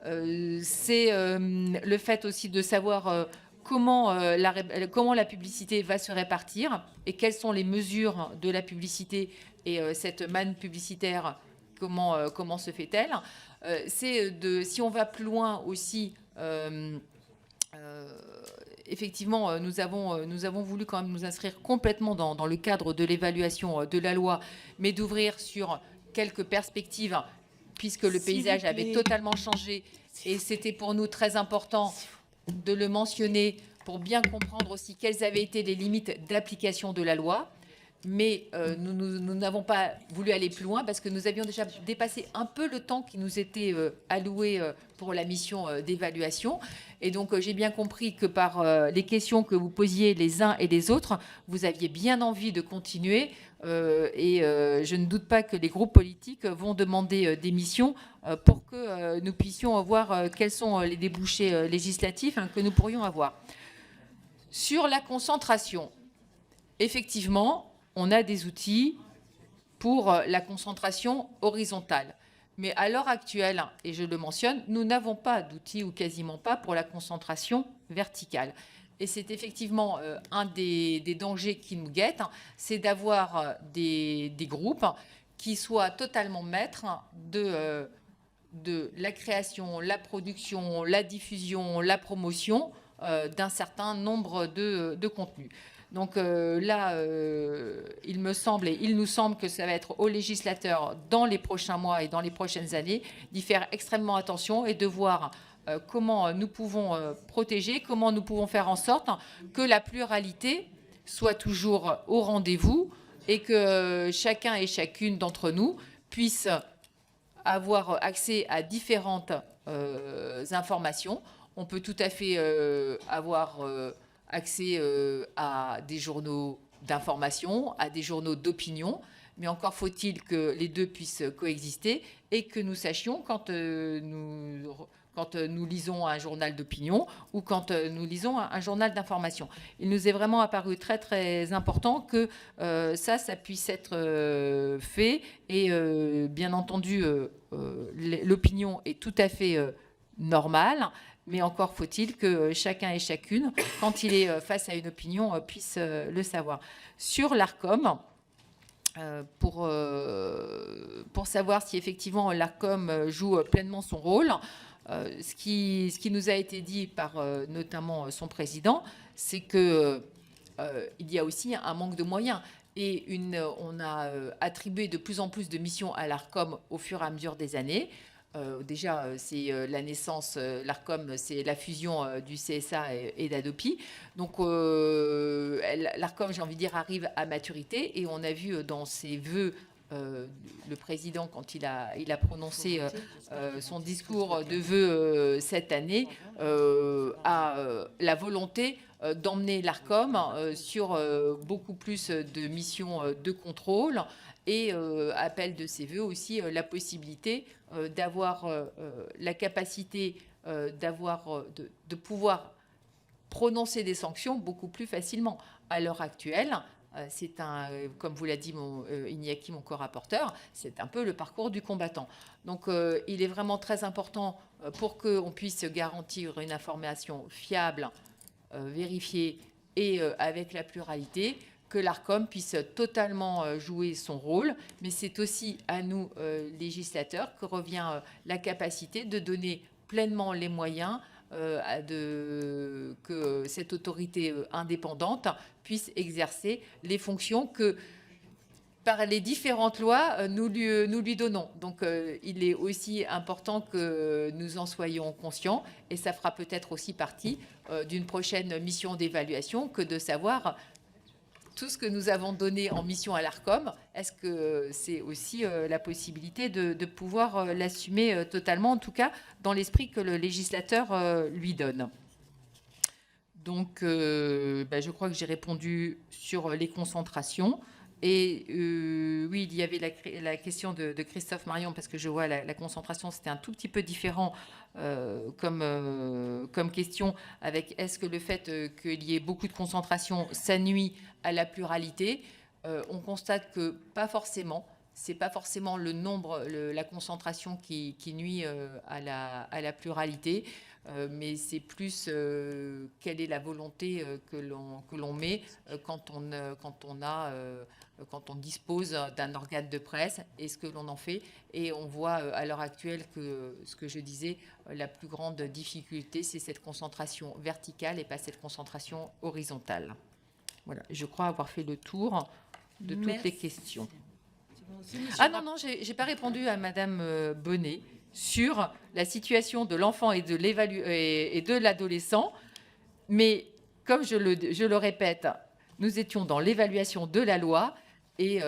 C'est le fait aussi de savoir comment la publicité va se répartir et quelles sont les mesures de la publicité et cette manne publicitaire, comment se fait-elle. Si on va plus loin aussi, effectivement, nous avons voulu quand même nous inscrire complètement dans le cadre de l'évaluation de la loi, mais d'ouvrir sur quelques perspectives, puisque le paysage avait totalement changé. Et c'était pour nous très important de le mentionner pour bien comprendre aussi quelles avaient été les limites d'application de la loi. Mais nous n'avons pas voulu aller plus loin parce que nous avions déjà dépassé un peu le temps qui nous était alloué pour la mission d'évaluation. Et donc, j'ai bien compris que par les questions que vous posiez les uns et les autres, vous aviez bien envie de continuer. Et je ne doute pas que les groupes politiques vont demander des missions pour que nous puissions voir quels sont les débouchés législatifs que nous pourrions avoir. Sur la concentration, effectivement, on a des outils pour la concentration horizontale. Mais à l'heure actuelle, et je le mentionne, nous n'avons pas d'outils ou quasiment pas pour la concentration verticale. Et c'est effectivement un des dangers qui nous guettent, c'est d'avoir des groupes qui soient totalement maîtres de la création, la production, la diffusion, la promotion d'un certain nombre de contenus. Donc là, il nous semble que ça va être aux législateurs dans les prochains mois et dans les prochaines années d'y faire extrêmement attention et de voir comment nous pouvons protéger, comment nous pouvons faire en sorte que la pluralité soit toujours au rendez-vous et que chacun et chacune d'entre nous puisse avoir accès à différentes informations. On peut tout à fait avoir accès à des journaux d'information, à des journaux d'opinion, mais encore faut-il que les deux puissent coexister et que nous sachions quand nous lisons un journal d'opinion ou quand nous lisons un journal d'information. Il nous est vraiment apparu très très important que ça puisse être fait et bien entendu l'opinion est tout à fait normale. Mais encore faut-il que chacun et chacune, quand il est face à une opinion, puisse le savoir. Sur l'ARCOM, pour savoir si effectivement l'ARCOM joue pleinement son rôle. Ce qui nous a été dit par notamment son président, c'est qu'il y a aussi un manque de moyens. Et on a attribué de plus en plus de missions à l'ARCOM au fur et à mesure des années. Déjà, c'est la naissance, l'ARCOM, c'est la fusion du CSA et d'Adopi. Donc, l'ARCOM, j'ai envie de dire, arrive à maturité. Et on a vu dans ses vœux, le président, quand il a prononcé son discours de vœux cette année, a la volonté d'emmener l'ARCOM sur beaucoup plus de missions de contrôle et appelle de ses voeux aussi la possibilité d'avoir la capacité de pouvoir prononcer des sanctions beaucoup plus facilement. À l'heure actuelle, c'est comme vous l'a dit Iñaki, mon co-rapporteur, c'est un peu le parcours du combattant. Donc il est vraiment très important pour qu'on puisse garantir une information fiable, vérifiée et avec la pluralité, que l'ARCOM puisse totalement jouer son rôle, mais c'est aussi à nous, législateurs, que revient la capacité de donner pleinement les moyens que cette autorité indépendante puisse exercer les fonctions que, par les différentes lois, nous lui donnons. Donc, il est aussi important que nous en soyons conscients, et ça fera peut-être aussi partie d'une prochaine mission d'évaluation, que de savoir tout ce que nous avons donné en mission à l'ARCOM, est-ce que c'est aussi la possibilité de pouvoir l'assumer totalement, en tout cas dans l'esprit que le législateur lui donne. Donc, je crois que j'ai répondu sur les concentrations. Et oui, il y avait la question de Christophe Marion, parce que je vois la concentration, c'était un tout petit peu différent comme question, avec est-ce que le fait qu'il y ait beaucoup de concentration, ça nuit à la pluralité. On constate que pas forcément. C'est pas forcément le nombre, la concentration qui nuit à la pluralité, mais c'est plus quelle est la volonté que l'on met quand on dispose d'un organe de presse et ce que l'on en fait. Et on voit à l'heure actuelle que, ce que je disais, la plus grande difficulté, c'est cette concentration verticale et pas cette concentration horizontale. Voilà, je crois avoir fait le tour de toutes les questions. Ah non, j'ai pas répondu à Madame Bonnet sur la situation de l'enfant et de l'adolescent. Mais comme je le répète, nous étions dans l'évaluation de la loi et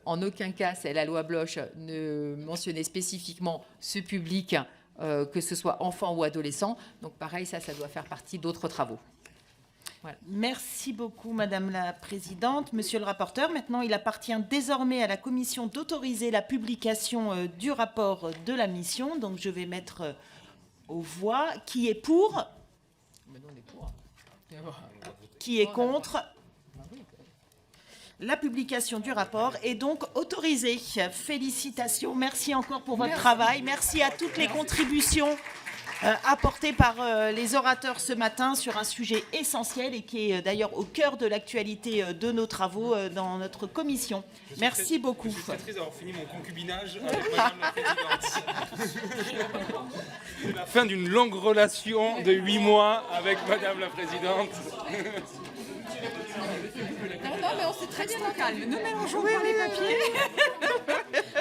en aucun cas, c'est la loi Bloch ne mentionnait spécifiquement ce public, que ce soit enfant ou adolescent. Donc pareil, ça doit faire partie d'autres travaux. Voilà. Merci beaucoup, Madame la Présidente. Monsieur le rapporteur, maintenant, il appartient désormais à la Commission d'autoriser la publication du rapport de la mission. Donc, je vais mettre aux voix. Qui est pour? Qui est contre? La publication du rapport est donc autorisée. Félicitations. Merci encore pour votre travail. Merci à toutes les contributions apportées par les orateurs ce matin sur un sujet essentiel et qui est d'ailleurs au cœur de l'actualité de nos travaux dans notre commission. Merci beaucoup. Je suis très triste d'avoir fini mon concubinage avec Madame la Présidente. C'est la fin d'une longue relation de 8 mois avec Madame la Présidente. Non, mais on s'est très bien calme. Ne mélangeons pas les papiers.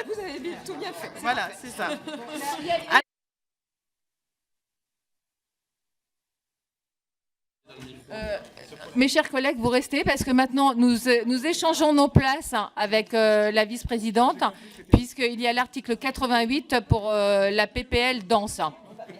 Vous avez tout bien fait. Voilà, c'est ça. Mes chers collègues, vous restez parce que maintenant nous échangeons nos places avec la vice-présidente, puisqu'il y a l'article 88 pour la PPL danse.